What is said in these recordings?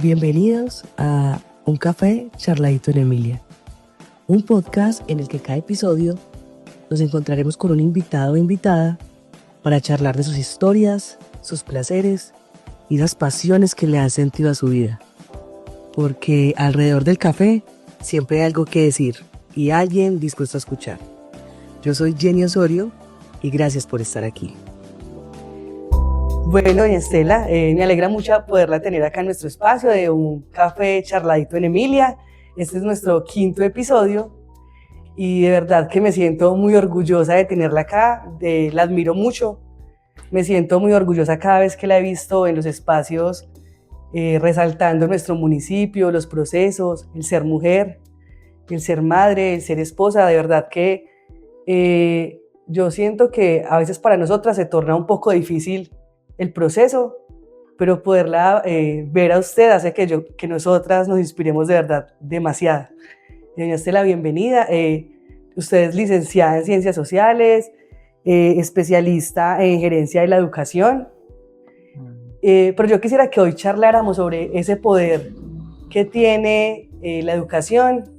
Bienvenidos a Un Café Charladito en Emilia, un podcast en el que cada episodio nos encontraremos con un invitado o invitada para charlar de sus historias, sus placeres y las pasiones que le han sentido a su vida. Porque alrededor del café siempre hay algo que decir y alguien dispuesto a escuchar. Yo soy Jenny Osorio y gracias por estar aquí. Bueno, doña Estela, me alegra mucho poderla tener acá en nuestro espacio de Un Café Charladito en Emilia. Este es nuestro 5º episodio y de verdad que me siento muy orgullosa de tenerla acá, la admiro mucho. Me siento muy orgullosa cada vez que la he visto en los espacios resaltando nuestro municipio, los procesos, el ser mujer, el ser madre, el ser esposa. De verdad que yo siento que a veces para nosotras se torna un poco difícil el proceso, pero poderla ver a usted hace que nosotras nos inspiremos de verdad demasiado. Doña Estela, bienvenida. Usted es licenciada en Ciencias Sociales, especialista en Gerencia de la Educación, pero yo quisiera que hoy charláramos sobre ese poder que tiene la educación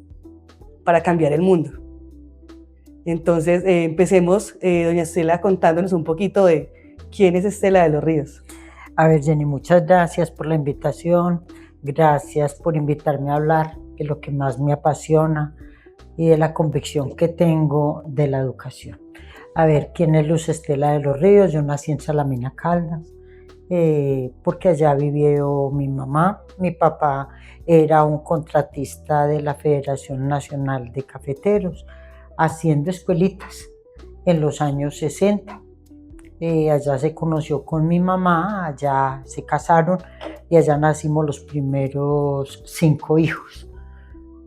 para cambiar el mundo. Entonces, empecemos, doña Estela, contándonos un poquito de ¿quién es Estela de los Ríos? A ver, Jenny, muchas gracias por la invitación, gracias por invitarme a hablar de lo que más me apasiona y de la convicción que tengo de la educación. A ver, ¿quién es Luz Estela de los Ríos? Yo nací en Salamina, Caldas, porque allá vivió mi mamá. Mi papá era un contratista de la Federación Nacional de Cafeteros, haciendo escuelitas en los años 60. Allá se conoció con mi mamá, allá se casaron y allá nacimos los primeros 5 hijos.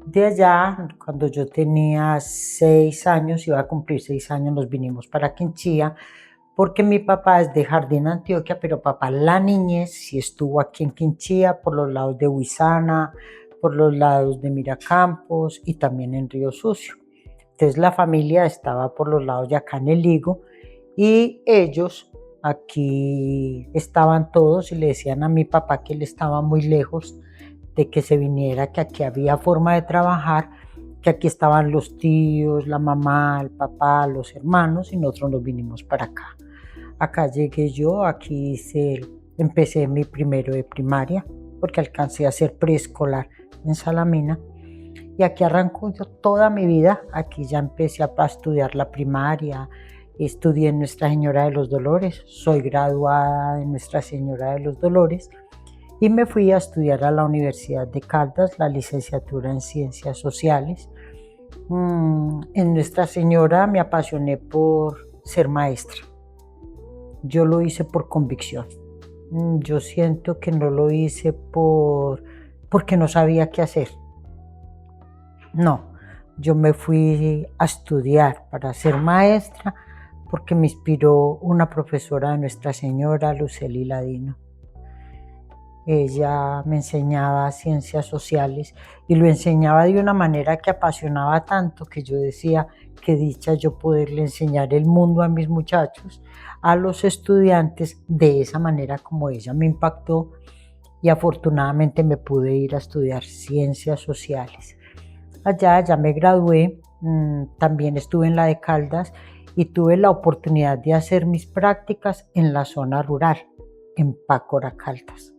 De allá, cuando yo tenía 6 años, iba a cumplir 6 años, nos vinimos para Quinchía, porque mi papá es de Jardín, Antioquia, pero papá la niñez sí estuvo aquí en Quinchía, por los lados de Huizana, por los lados de Miracampos y también en Río Sucio. Entonces la familia estaba por los lados de acá en el Ligo, y ellos aquí estaban todos y le decían a mi papá que él estaba muy lejos de que se viniera, que aquí había forma de trabajar, que aquí estaban los tíos, la mamá, el papá, los hermanos, y nosotros nos vinimos para acá. Acá llegué yo, aquí empecé mi primero de primaria, porque alcancé a hacer preescolar en Salamina, y aquí arrancó yo toda mi vida. Aquí ya empecé a estudiar la primaria. Estudié en Nuestra Señora de los Dolores, soy graduada de Nuestra Señora de los Dolores y me fui a estudiar a la Universidad de Caldas, la licenciatura en Ciencias Sociales. En Nuestra Señora me apasioné por ser maestra. Yo lo hice por convicción. Yo siento que no lo hice porque no sabía qué hacer. No, yo me fui a estudiar para ser maestra porque me inspiró una profesora de Nuestra Señora, Luceli Ladino. Ella me enseñaba ciencias sociales y lo enseñaba de una manera que apasionaba tanto que yo decía, qué dicha yo poderle enseñar el mundo a mis muchachos, a los estudiantes, de esa manera como ella me impactó, y afortunadamente me pude ir a estudiar ciencias sociales. Allá ya me gradué, también estuve en la de Caldas, y tuve la oportunidad de hacer mis prácticas en la zona rural, en Pácora, Caldas,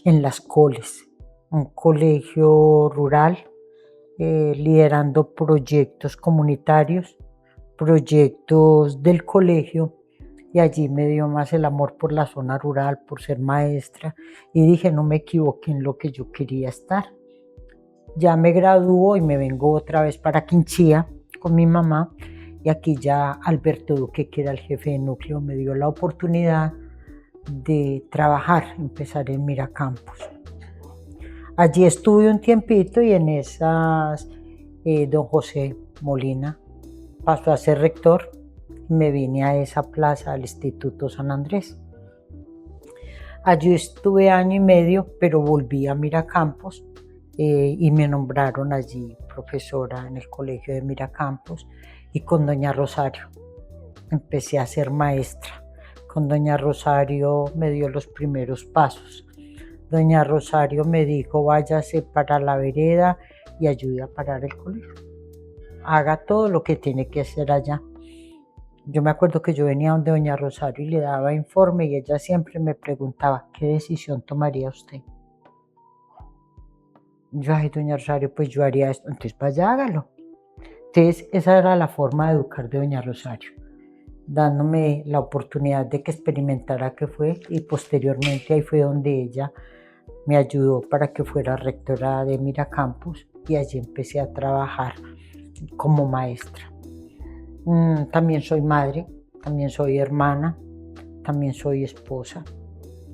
en Las Coles, un colegio rural, liderando proyectos comunitarios, proyectos del colegio, y allí me dio más el amor por la zona rural, por ser maestra, y dije, no me equivoqué en lo que yo quería estar. Ya me gradúo y me vengo otra vez para Quinchía con mi mamá. Y aquí ya Alberto Duque, que era el jefe de núcleo, me dio la oportunidad de trabajar, empezar en Miracampos. Allí estuve un tiempito y en esas don José Molina pasó a ser rector y me vine a esa plaza al Instituto San Andrés. Allí estuve 1 año y medio, pero volví a Miracampos y me nombraron allí profesora en el colegio de Miracampos, y con doña Rosario empecé a ser maestra. Con doña Rosario me dio los primeros pasos. doña Rosario me dijo, váyase para la vereda y ayude a parar el colegio. Haga todo lo que tiene que hacer allá. Yo me acuerdo que yo venía donde doña Rosario y le daba informe y ella siempre me preguntaba, ¿qué decisión tomaría usted? Yo, ay, doña Rosario, pues yo haría esto. Entonces, vaya, hágalo. Entonces, esa era la forma de educar de doña Rosario, dándome la oportunidad de que experimentara qué fue, y posteriormente ahí fue donde ella me ayudó para que fuera rectora de Miracampos y allí empecé a trabajar como maestra. También soy madre, también soy hermana, también soy esposa,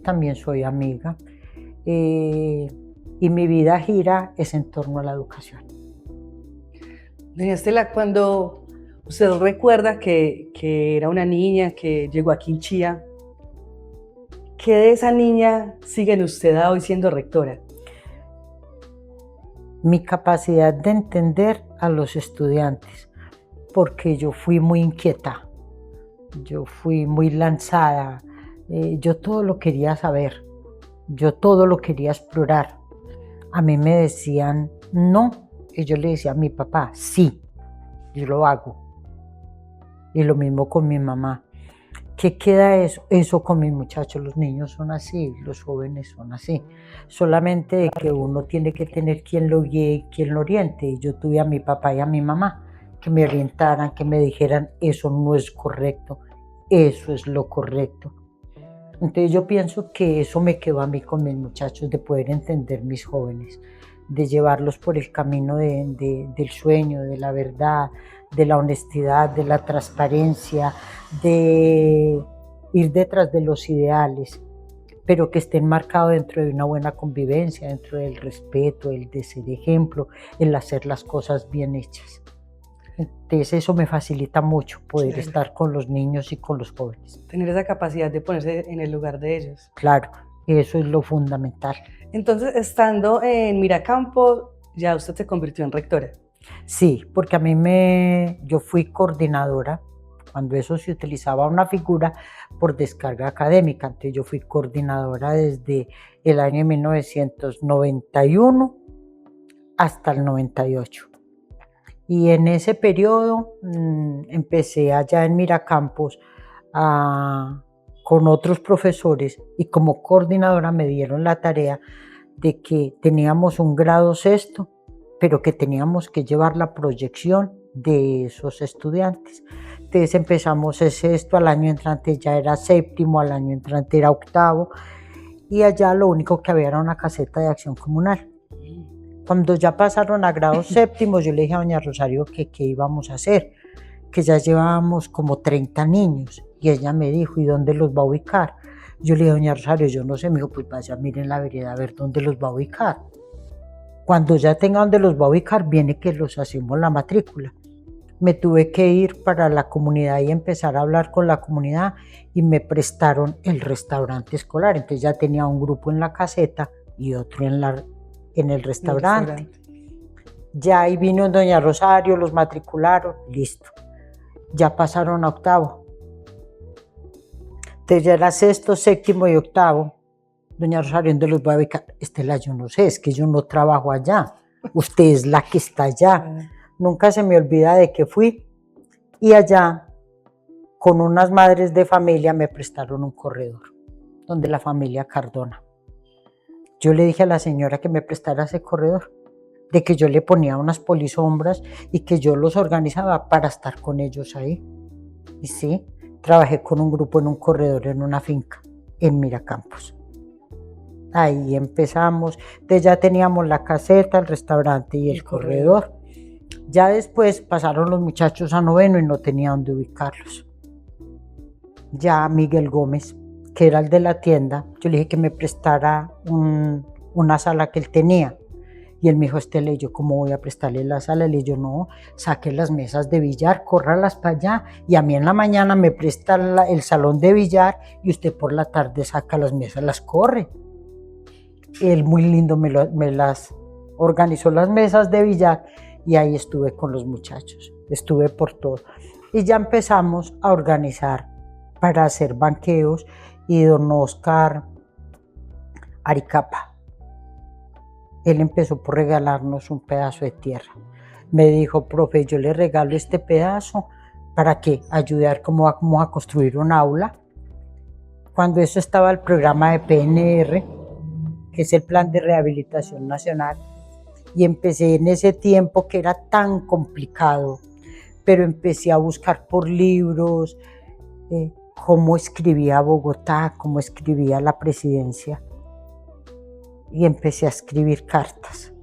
también soy amiga, y mi vida gira es en torno a la educación. Doña Estela, cuando usted recuerda que era una niña que llegó aquí en Chía, ¿qué de esa niña sigue en usted hoy siendo rectora? Mi capacidad de entender a los estudiantes, porque yo fui muy inquieta, yo fui muy lanzada, yo todo lo quería saber, yo todo lo quería explorar. A mí me decían no, y yo le decía a mi papá, sí, yo lo hago. Y lo mismo con mi mamá. ¿Qué queda eso con mis muchachos? Los niños son así, los jóvenes son así. Solamente de que uno tiene que tener quien lo guíe, quien lo oriente. Y yo tuve a mi papá y a mi mamá que me orientaran, que me dijeran, eso no es correcto, eso es lo correcto. Entonces yo pienso que eso me quedó a mí con mis muchachos, de poder entender mis jóvenes, de llevarlos por el camino del sueño, de la verdad, de la honestidad, de la transparencia, de ir detrás de los ideales, pero que estén marcados dentro de una buena convivencia, dentro del respeto, el de ser ejemplo, el hacer las cosas bien hechas. Entonces eso me facilita mucho poder estar con los niños y con los jóvenes. Tener esa capacidad de ponerse en el lugar de ellos. Claro, eso es lo fundamental. Entonces, estando en Miracampos, ya usted se convirtió en rectora. Sí, porque yo fui coordinadora, cuando eso se utilizaba una figura por descarga académica, entonces yo fui coordinadora desde el año 1991 hasta el 98. Y en ese periodo empecé allá en Miracampos con otros profesores, y como coordinadora me dieron la tarea de que teníamos un grado sexto, pero que teníamos que llevar la proyección de esos estudiantes. Entonces empezamos el sexto, al año entrante ya era séptimo, al año entrante era octavo, y allá lo único que había era una caseta de acción comunal. Cuando ya pasaron a grado séptimo, yo le dije a doña Rosario que qué íbamos a hacer, que ya llevábamos como 30 niños, y ella me dijo, ¿y dónde los va a ubicar? Yo le dije, doña Rosario, yo no sé. Me dijo, pues vaya, miren la vereda a ver dónde los va a ubicar. Cuando ya tenga dónde los va a ubicar, viene que los hacemos la matrícula. Me tuve que ir para la comunidad y empezar a hablar con la comunidad, y me prestaron el restaurante escolar. Entonces ya tenía un grupo en la caseta y otro en el restaurante. Ya ahí vino doña Rosario, los matricularon, listo. Ya pasaron a octavo. Entonces ya era sexto, séptimo y octavo. Doña Rosario, ¿dónde los voy a ubicar? Estela, yo no sé, es que yo no trabajo allá. Usted es la que está allá. Nunca se me olvida de que fui. Y allá, con unas madres de familia, me prestaron un corredor, donde la familia Cardona. Yo le dije a la señora que me prestara ese corredor, de que yo le ponía unas polisombras y que yo los organizaba para estar con ellos ahí. Y sí, trabajé con un grupo en un corredor en una finca en Miracampos. Ahí empezamos. Entonces ya teníamos la caseta, el restaurante y el corredor. Ya después pasaron los muchachos a noveno y no tenía dónde ubicarlos. Ya Miguel Gómez, que era el de la tienda, yo le dije que me prestara una sala que él tenía. Y él me dijo, Estela, ¿y yo cómo voy a prestarle la sala? Le dije, no, saque las mesas de billar, córralas para allá, y a mí en la mañana me presta el salón de billar, y usted por la tarde saca las mesas, las corre. Él muy lindo me las organizó, las mesas de billar, y ahí estuve con los muchachos, estuve por todo. Y ya empezamos a organizar para hacer banqueos, y don Oscar Aricapa, él empezó por regalarnos un pedazo de tierra. Me dijo, profe, yo le regalo este pedazo para que ayudar cómo vamos a construir un aula. Cuando eso estaba el programa de PNR, que es el Plan de Rehabilitación Nacional, y empecé en ese tiempo que era tan complicado, pero empecé a buscar por libros, cómo escribía Bogotá, cómo escribía la presidencia, y empecé a escribir cartas,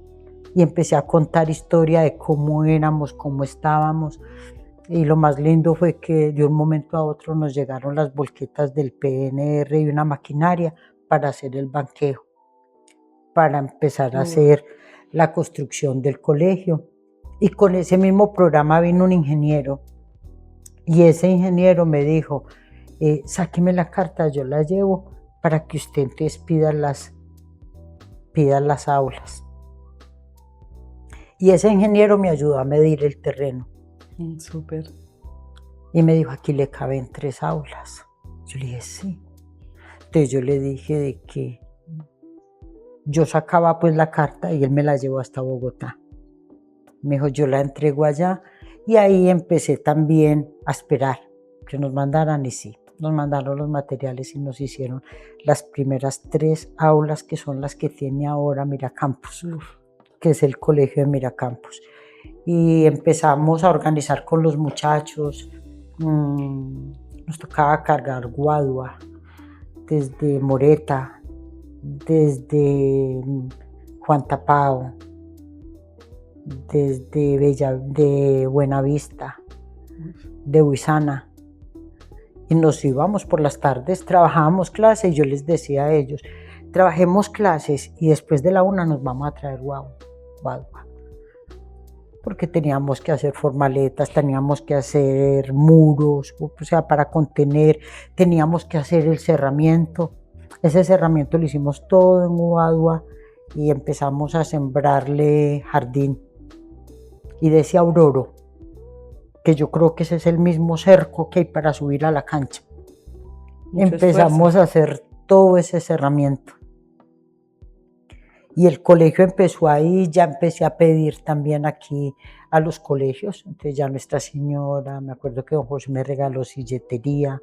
y empecé a contar historia de cómo éramos, cómo estábamos, y lo más lindo fue que de un momento a otro nos llegaron las volquetas del PNR y una maquinaria para hacer el banqueo, para empezar a hacer la construcción del colegio. Y con ese mismo programa vino un ingeniero, y ese ingeniero me dijo, sáqueme la carta, yo la llevo para que usted entonces pida las aulas. Y ese ingeniero me ayudó a medir el terreno. Súper. Y me dijo, aquí le caben 3 aulas. Yo le dije, sí. Entonces yo le dije de que yo sacaba pues la carta y él me la llevó hasta Bogotá. Me dijo, yo la entrego allá. Y ahí empecé también a esperar que nos mandaran, y sí, nos mandaron los materiales y nos hicieron las primeras 3 aulas, que son las que tiene ahora Miracampus, que es el colegio de Miracampus. Y empezamos a organizar con los muchachos. Nos tocaba cargar guadua desde Moreta, desde Juan Tapao, de Buenavista, de Huizana, y nos íbamos por las tardes, trabajábamos clases, y yo les decía a ellos, trabajemos clases y después de la 1 nos vamos a traer guadua, porque teníamos que hacer formaletas, teníamos que hacer muros, o sea, para contener, teníamos que hacer el cerramiento. Ese cerramiento lo hicimos todo en guadua y empezamos a sembrarle jardín. Y de ese auroro, que yo creo que ese es el mismo cerco que hay para subir a la cancha, empezamos a hacer todo ese cerramiento. Y el colegio empezó ahí, ya empecé a pedir también aquí a los colegios. Entonces ya Nuestra Señora, me acuerdo que don José me regaló silletería,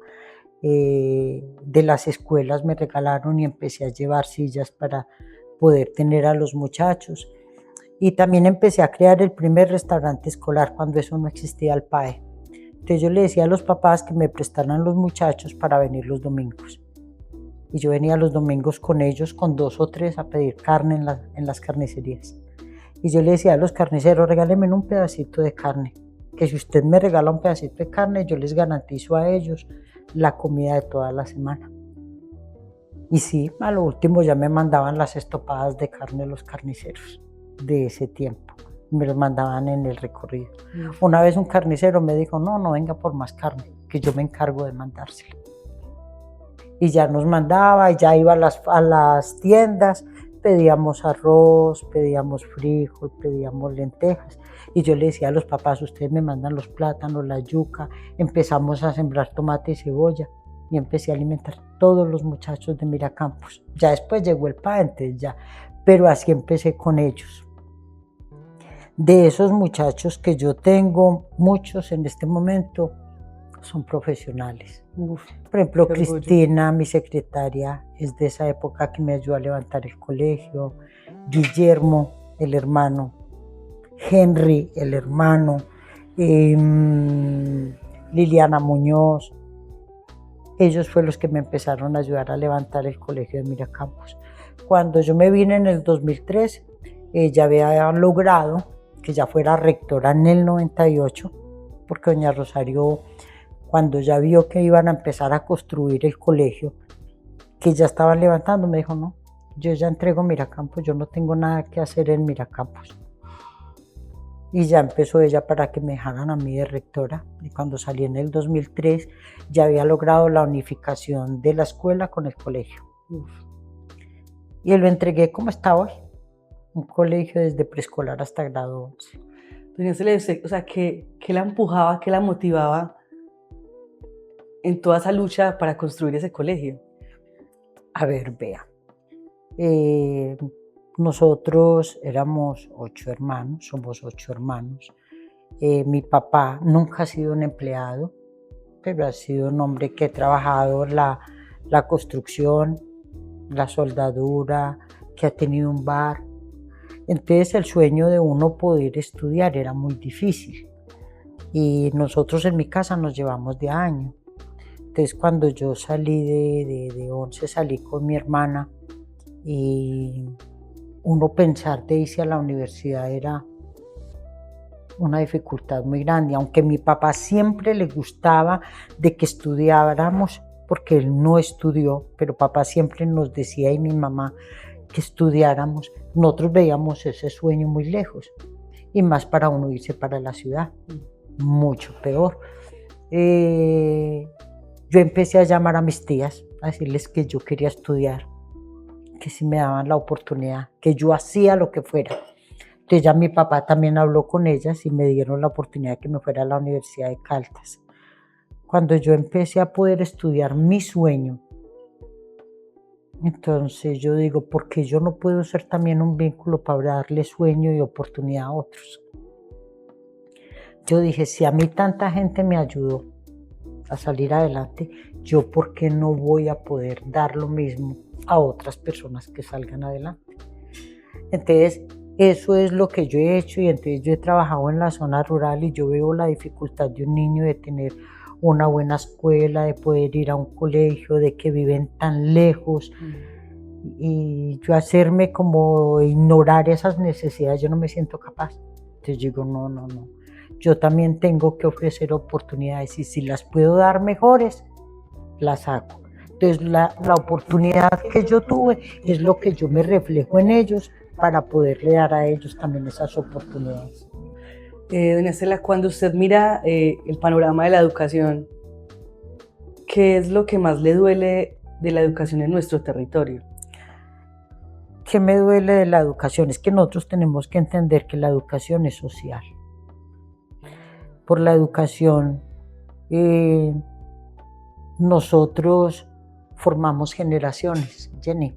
de las escuelas me regalaron y empecé a llevar sillas para poder tener a los muchachos. Y también empecé a crear el primer restaurante escolar cuando eso no existía, el PAE. Entonces yo le decía a los papás que me prestaran los muchachos para venir los domingos. Y yo venía los domingos con ellos, con 2 o 3, a pedir carne en las carnicerías. Y yo le decía a los carniceros, regálenme un pedacito de carne, que si usted me regala un pedacito de carne, yo les garantizo a ellos la comida de toda la semana. Y sí, a lo último ya me mandaban las estopadas de carne los carniceros de ese tiempo. Me los mandaban en el recorrido. Una vez un carnicero me dijo, no venga por más carne, que yo me encargo de mandársela. Y ya nos mandaba, y ya iba a las tiendas, pedíamos arroz, pedíamos frijol, pedíamos lentejas. Y yo le decía a los papás, ustedes me mandan los plátanos, la yuca. Empezamos a sembrar tomate y cebolla. Y empecé a alimentar todos los muchachos de Miracampus. Ya después llegó el PAE, entonces ya. Pero así empecé con ellos. De esos muchachos que yo tengo, muchos en este momento son profesionales. Por ejemplo, Cristina, mi secretaria, es de esa época que me ayudó a levantar el colegio. Guillermo, el hermano. Henry, el hermano. Liliana Muñoz. Ellos fueron los que me empezaron a ayudar a levantar el colegio de Miracampus. Cuando yo me vine en el 2003, ya había logrado que ya fuera rectora en el 98, porque doña Rosario, cuando ya vio que iban a empezar a construir el colegio, que ya estaban levantando, me dijo, no, yo ya entrego Miracampus, yo no tengo nada que hacer en Miracampus. Y ya empezó ella para que me dejaran a mí de rectora. Y cuando salí en el 2003, ya había logrado la unificación de la escuela con el colegio. Y lo entregué como está hoy, un colegio desde preescolar hasta grado 11. Doña Celeste, o sea, ¿qué la empujaba, qué la motivaba en toda esa lucha para construir ese colegio? A ver, vea. Nosotros éramos 8 hermanos, somos 8 hermanos. Mi papá nunca ha sido un empleado, pero ha sido un hombre que ha trabajado la construcción, la soldadura, que ha tenido un bar. Entonces el sueño de uno poder estudiar era muy difícil. Y nosotros en mi casa nos llevamos de año. Entonces cuando yo salí de 11, salí con mi hermana y uno pensar de irse a la universidad era una dificultad muy grande, aunque a mi papá siempre le gustaba de que estudiáramos, porque él no estudió, pero papá siempre nos decía y mi mamá que estudiáramos. Nosotros veíamos ese sueño muy lejos, y más para uno irse para la ciudad, mucho peor. Yo empecé a llamar a mis tías, a decirles que yo quería estudiar, que si me daban la oportunidad, que yo hacía lo que fuera. Entonces ya mi papá también habló con ellas y me dieron la oportunidad de que me fuera a la Universidad de Caldas. Cuando yo empecé a poder estudiar mi sueño, entonces yo digo, ¿por qué yo no puedo ser también un vínculo para darle sueño y oportunidad a otros? Yo dije, si a mí tanta gente me ayudó a salir adelante, yo ¿por qué no voy a poder dar lo mismo a otras personas que salgan adelante? Entonces, eso es lo que yo he hecho, y entonces yo he trabajado en la zona rural y yo veo la dificultad de un niño de tener una buena escuela, de poder ir a un colegio, de que viven tan lejos, y yo hacerme como ignorar esas necesidades, yo no me siento capaz. Entonces digo, no, yo también tengo que ofrecer oportunidades, y si las puedo dar mejores, las hago. Entonces la oportunidad que yo tuve es lo que yo me reflejo en ellos para poderle dar a ellos también esas oportunidades. Doña Estela, cuando usted mira el panorama de la educación, ¿qué es lo que más le duele de la educación en nuestro territorio? ¿Qué me duele de la educación? Es que nosotros tenemos que entender que la educación es social. Por la educación, nosotros formamos generaciones, Jenny.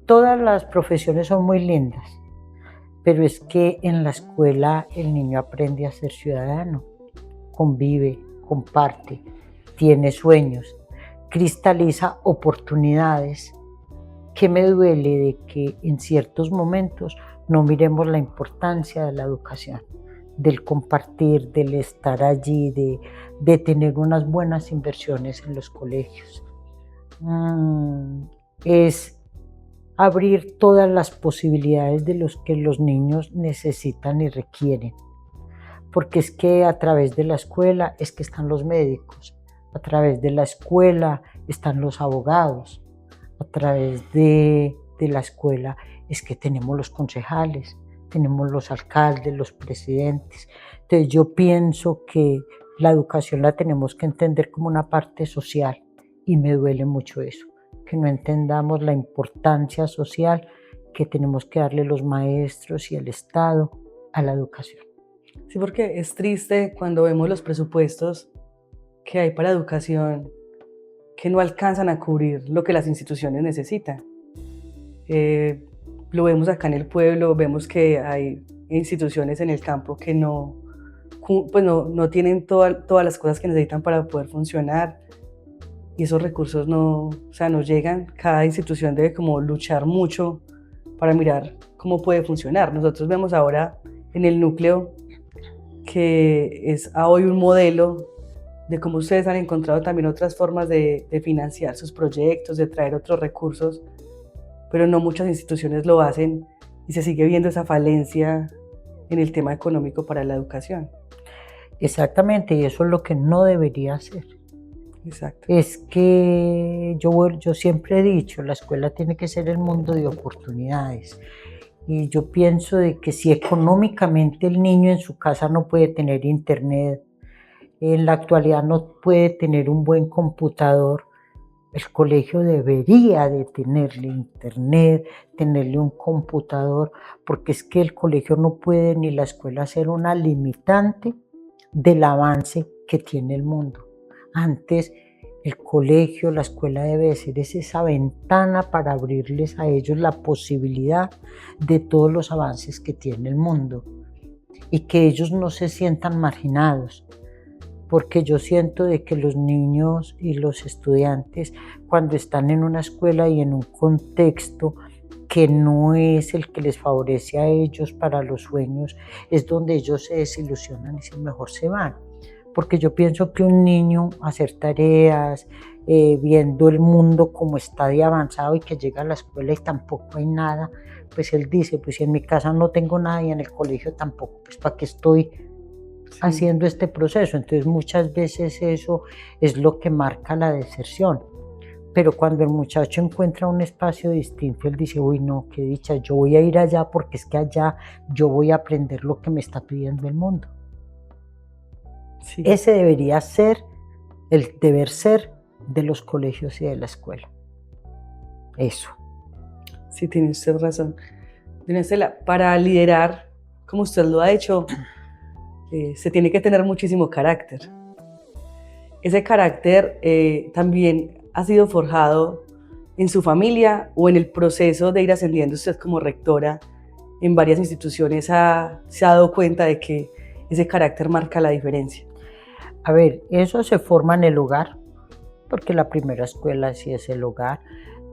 Todas las profesiones son muy lindas, pero es que en la escuela el niño aprende a ser ciudadano, convive, comparte, tiene sueños, cristaliza oportunidades. ¿Qué me duele de que en ciertos momentos no miremos la importancia de la educación, del compartir, del estar allí, de tener unas buenas inversiones en los colegios? Es abrir todas las posibilidades de los que los niños necesitan y requieren, porque es que a través de la escuela es que están los médicos, a través de la escuela están los abogados, a través de la escuela es que tenemos los concejales, tenemos los alcaldes, los presidentes. Entonces yo pienso que la educación la tenemos que entender como una parte social, y me duele mucho eso, que no entendamos la importancia social que tenemos que darle los maestros y el Estado a la educación. Sí, porque es triste cuando vemos los presupuestos que hay para educación que no alcanzan a cubrir lo que las instituciones necesitan. Lo vemos acá en el pueblo, vemos que hay instituciones en el campo que no tienen todas las cosas que necesitan para poder funcionar, y esos recursos no llegan. Cada institución debe como luchar mucho para mirar cómo puede funcionar. Nosotros vemos ahora en el núcleo que es hoy un modelo de cómo ustedes han encontrado también otras formas de financiar sus proyectos, de traer otros recursos, pero no muchas instituciones lo hacen, y se sigue viendo esa falencia en el tema económico para la educación. Exactamente, y eso es lo que no debería ser. Exacto. Es que yo siempre he dicho, la escuela tiene que ser el mundo de oportunidades. Y yo pienso de que si económicamente el niño en su casa no puede tener internet, en la actualidad no puede tener un buen computador, el colegio debería de tenerle internet, tenerle un computador, porque es que el colegio no puede ni la escuela ser una limitante del avance que tiene el mundo. Antes El colegio, la escuela debe ser esa ventana para abrirles a ellos la posibilidad de todos los avances que tiene el mundo y que ellos no se sientan marginados, porque yo siento de que los niños y los estudiantes, cuando están en una escuela y en un contexto que no es el que les favorece a ellos para los sueños, es donde ellos se desilusionan y si mejor se van. Porque yo pienso que un niño hacer tareas, viendo el mundo como está de avanzado y que llega a la escuela y tampoco hay nada, pues él dice, pues si en mi casa no tengo nada y en el colegio tampoco, pues ¿para qué estoy haciendo este proceso? Entonces muchas veces eso es lo que marca la deserción. Pero cuando el muchacho encuentra un espacio distinto, él dice, uy no, qué dicha, yo voy a ir allá porque es que allá yo voy a aprender lo que me está pidiendo el mundo. Sí. Ese debería ser el deber ser de los colegios y de la escuela. Eso. Sí, tiene usted razón. Doña Estela, para liderar, como usted lo ha hecho, se tiene que tener muchísimo carácter. Ese carácter también ha sido forjado en su familia o en el proceso de ir ascendiendo usted como rectora en varias instituciones, se ha dado cuenta de que ese carácter marca la diferencia. A ver, eso se forma en el hogar, porque la primera escuela sí es el hogar,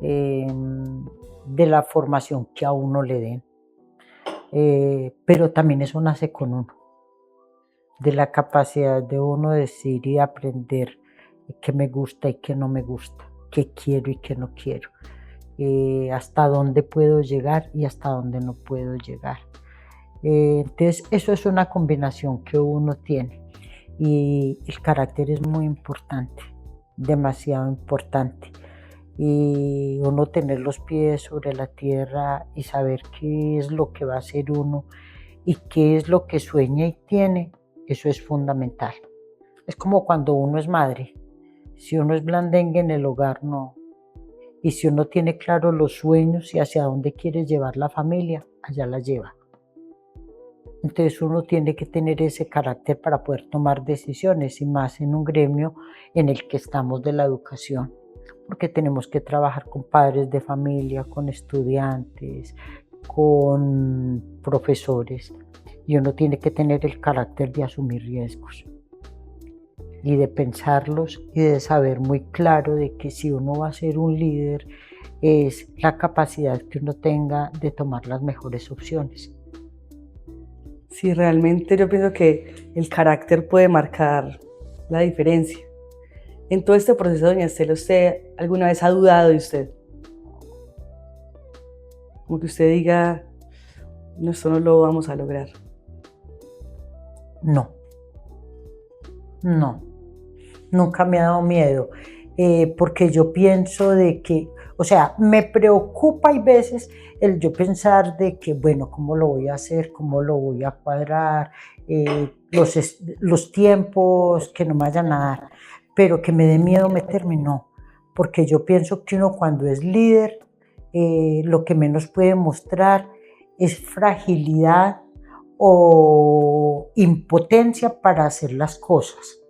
de la formación que a uno le den, pero también eso nace con uno, de la capacidad de uno decir y aprender qué me gusta y qué no me gusta, qué quiero y qué no quiero, hasta dónde puedo llegar y hasta dónde no puedo llegar. Entonces eso es una combinación que uno tiene y el carácter es muy importante, demasiado importante, y uno tener los pies sobre la tierra y saber qué es lo que va a hacer uno y qué es lo que sueña y tiene, eso es fundamental. Es como cuando uno es madre, si uno es blandengue en el hogar, no. Y si uno tiene claro los sueños y hacia dónde quiere llevar la familia, allá la lleva. Entonces uno tiene que tener ese carácter para poder tomar decisiones y más en un gremio en el que estamos de la educación, porque tenemos que trabajar con padres de familia, con estudiantes, con profesores y uno tiene que tener el carácter de asumir riesgos y de pensarlos y de saber muy claro de que si uno va a ser un líder es la capacidad que uno tenga de tomar las mejores opciones. Sí, realmente yo pienso que el carácter puede marcar la diferencia. En todo este proceso, doña Estela, ¿usted alguna vez ha dudado de usted? Como que usted diga, no, esto no lo vamos a lograr. No, nunca me ha dado miedo, porque yo pienso de que, o sea, me preocupa hay veces el yo pensar de que, bueno, ¿cómo lo voy a hacer? ¿Cómo lo voy a cuadrar? Los tiempos que no me vayan a dar, pero que me dé miedo meterme, no, porque yo pienso que uno cuando es líder, lo que menos puede mostrar es fragilidad o impotencia para hacer las cosas,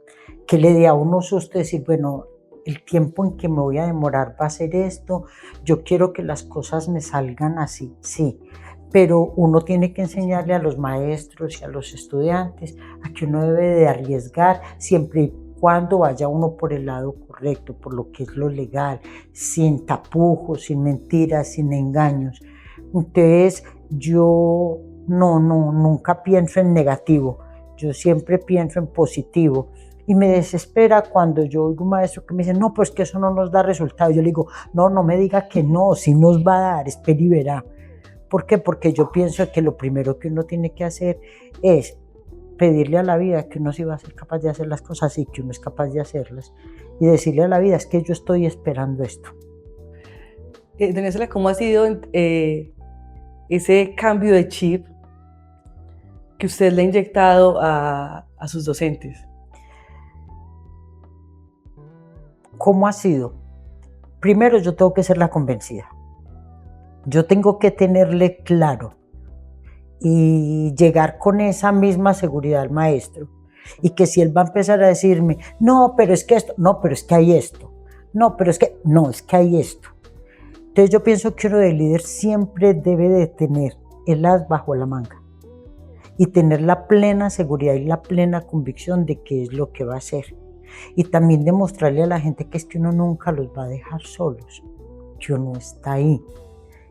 que le dé a uno susto decir, bueno, el tiempo en que me voy a demorar va a ser esto, yo quiero que las cosas me salgan así, sí, pero uno tiene que enseñarle a los maestros y a los estudiantes a que uno debe de arriesgar siempre y cuando vaya uno por el lado correcto, por lo que es lo legal, sin tapujos, sin mentiras, sin engaños. Entonces yo nunca pienso en negativo, yo siempre pienso en positivo. Y me desespera cuando yo oigo un maestro que me dice, no, pues que eso no nos da resultado. Yo le digo, no me diga que no, sí nos va a dar, espera y verá. ¿Por qué? Porque yo pienso que lo primero que uno tiene que hacer es pedirle a la vida que uno sí va a ser capaz de hacer las cosas y que uno es capaz de hacerlas. Y decirle a la vida, es que yo estoy esperando esto. Doña Estela, ¿cómo ha sido ese cambio de chip que usted le ha inyectado a sus docentes? ¿Cómo ha sido? Primero yo tengo que ser la convencida. Yo tengo que tenerle claro y llegar con esa misma seguridad al maestro Y que si él va a empezar a decirme, no, pero es que esto, no, pero es que hay esto, no, pero es que, no, es que hay esto. Entonces yo pienso que uno de líder siempre debe de tener el as bajo la manga y tener la plena seguridad y la plena convicción de qué es lo que va a hacer. Y también demostrarle a la gente que es que uno nunca los va a dejar solos, que uno está ahí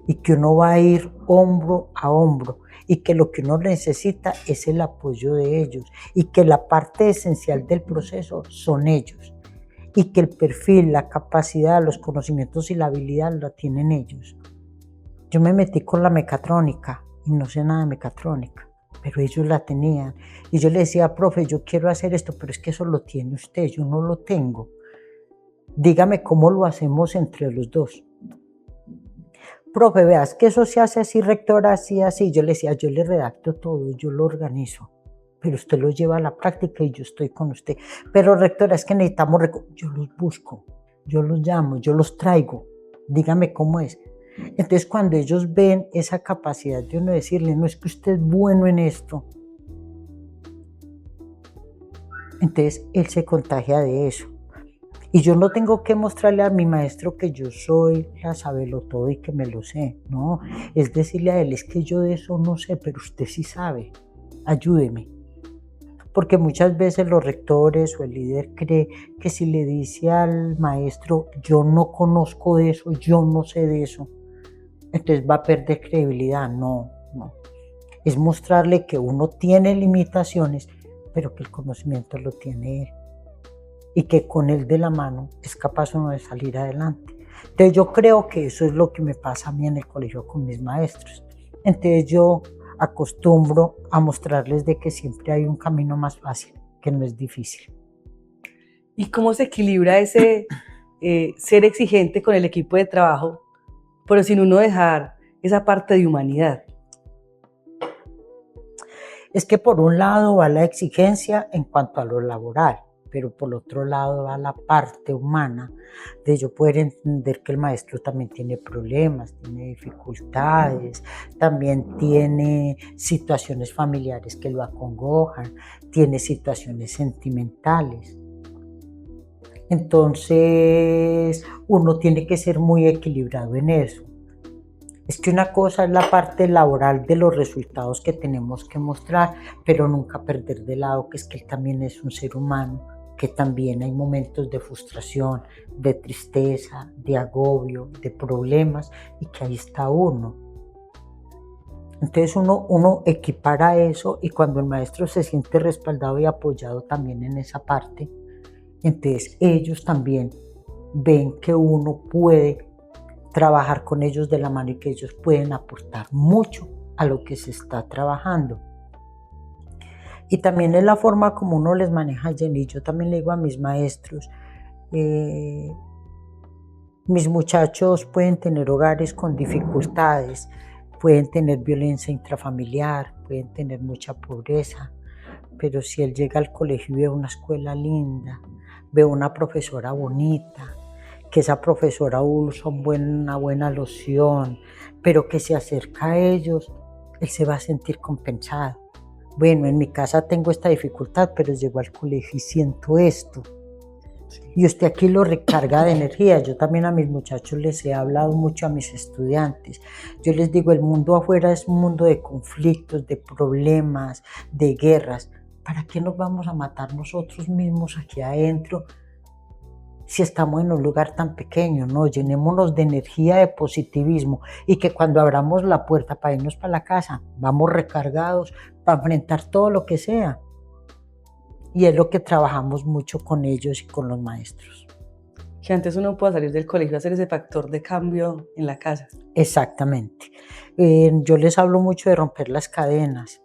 y que uno va a ir hombro a hombro y que lo que uno necesita es el apoyo de ellos y que la parte esencial del proceso son ellos y que el perfil, la capacidad, los conocimientos y la habilidad la tienen ellos. Yo me metí con la mecatrónica y no sé nada de mecatrónica, pero ellos la tenían. Y yo le decía, profe, yo quiero hacer esto, pero es que eso lo tiene usted, yo no lo tengo. Dígame cómo lo hacemos entre los dos. Profe, veas que eso se hace así, rectora, así, así. Yo le decía, yo le redacto todo, yo lo organizo, pero usted lo lleva a la práctica y yo estoy con usted. Pero rectora, es que necesitamos, yo los busco, yo los llamo, yo los traigo, dígame cómo es. Entonces cuando ellos ven esa capacidad de uno decirle, no es que usted es bueno en esto, entonces él se contagia de eso. Y yo no tengo que mostrarle a mi maestro que yo soy la sabelotodo y que me lo sé, no, es decirle a él, es que yo de eso no sé, pero usted sí sabe, ayúdeme. Porque muchas veces los rectores o el líder cree que si le dice al maestro, yo no conozco de eso, yo no sé de eso, entonces va a perder credibilidad. No. Es mostrarle que uno tiene limitaciones, pero que el conocimiento lo tiene él. Y que con él de la mano es capaz uno de salir adelante. Entonces yo creo que eso es lo que me pasa a mí en el colegio con mis maestros. Entonces yo acostumbro a mostrarles de que siempre hay un camino más fácil, que no es difícil. ¿Y cómo se equilibra ese ser exigente con el equipo de trabajo, pero sin uno dejar esa parte de humanidad? Es que por un lado va la exigencia en cuanto a lo laboral, pero por otro lado va la parte humana de yo poder entender que el maestro también tiene problemas, tiene dificultades, también tiene situaciones familiares que lo acongojan, tiene situaciones sentimentales. Entonces uno tiene que ser muy equilibrado en eso. Es que una cosa es la parte laboral de los resultados que tenemos que mostrar, pero nunca perder de lado que es que él también es un ser humano, que también hay momentos de frustración, de tristeza, de agobio, de problemas, y que ahí está uno. Entonces uno equipara eso, y cuando el maestro se siente respaldado y apoyado también en esa parte, entonces ellos también ven que uno puede trabajar con ellos de la mano y que ellos pueden aportar mucho a lo que se está trabajando. Y también es la forma como uno les maneja, Jenny. Yo también le digo a mis maestros, mis muchachos pueden tener hogares con dificultades, pueden tener violencia intrafamiliar, pueden tener mucha pobreza, pero si él llega al colegio y ve una escuela linda, ve una profesora bonita, que esa profesora usa una buena loción, pero que se acerca a ellos, él se va a sentir compensado. Bueno, en mi casa tengo esta dificultad, pero llego al colegio y siento esto. Y usted aquí lo recarga de energía. Yo también a mis muchachos les he hablado mucho, a mis estudiantes. Yo les digo, el mundo afuera es un mundo de conflictos, de problemas, de guerras. ¿Para qué nos vamos a matar nosotros mismos aquí adentro si estamos en un lugar tan pequeño? No, llenémonos de energía, de positivismo, y que cuando abramos la puerta para irnos para la casa, vamos recargados para enfrentar todo lo que sea. Y es lo que trabajamos mucho con ellos y con los maestros. Que antes uno pueda salir del colegio a hacer ese factor de cambio en la casa. Exactamente. Yo les hablo mucho de romper las cadenas,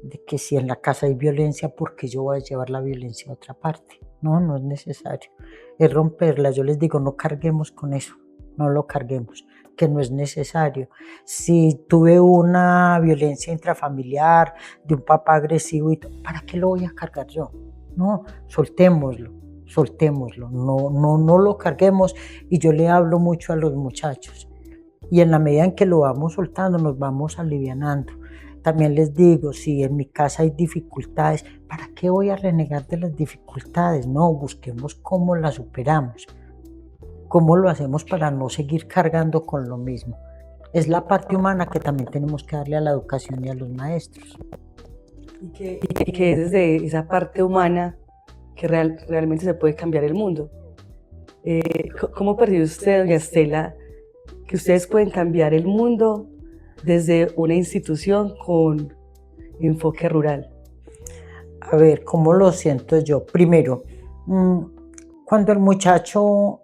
de que si en la casa hay violencia, ¿por qué yo voy a llevar la violencia a otra parte? No es necesario. Es romperla. Yo les digo, no carguemos con eso, no lo carguemos, que no es necesario. Si tuve una violencia intrafamiliar, de un papá agresivo, ¿para qué lo voy a cargar yo? No, soltémoslo, no lo carguemos. Y yo le hablo mucho a los muchachos, y en la medida en que lo vamos soltando nos vamos alivianando. También les digo, si en mi casa hay dificultades, ¿para qué voy a renegar de las dificultades? No, busquemos cómo las superamos, cómo lo hacemos para no seguir cargando con lo mismo. Es la parte humana que también tenemos que darle a la educación y a los maestros. Y que es desde esa parte humana que realmente se puede cambiar el mundo. ¿Cómo percibe usted, doña Estela, que ustedes pueden cambiar el mundo desde una institución con enfoque rural? A ver, ¿cómo lo siento yo? Primero, cuando el muchacho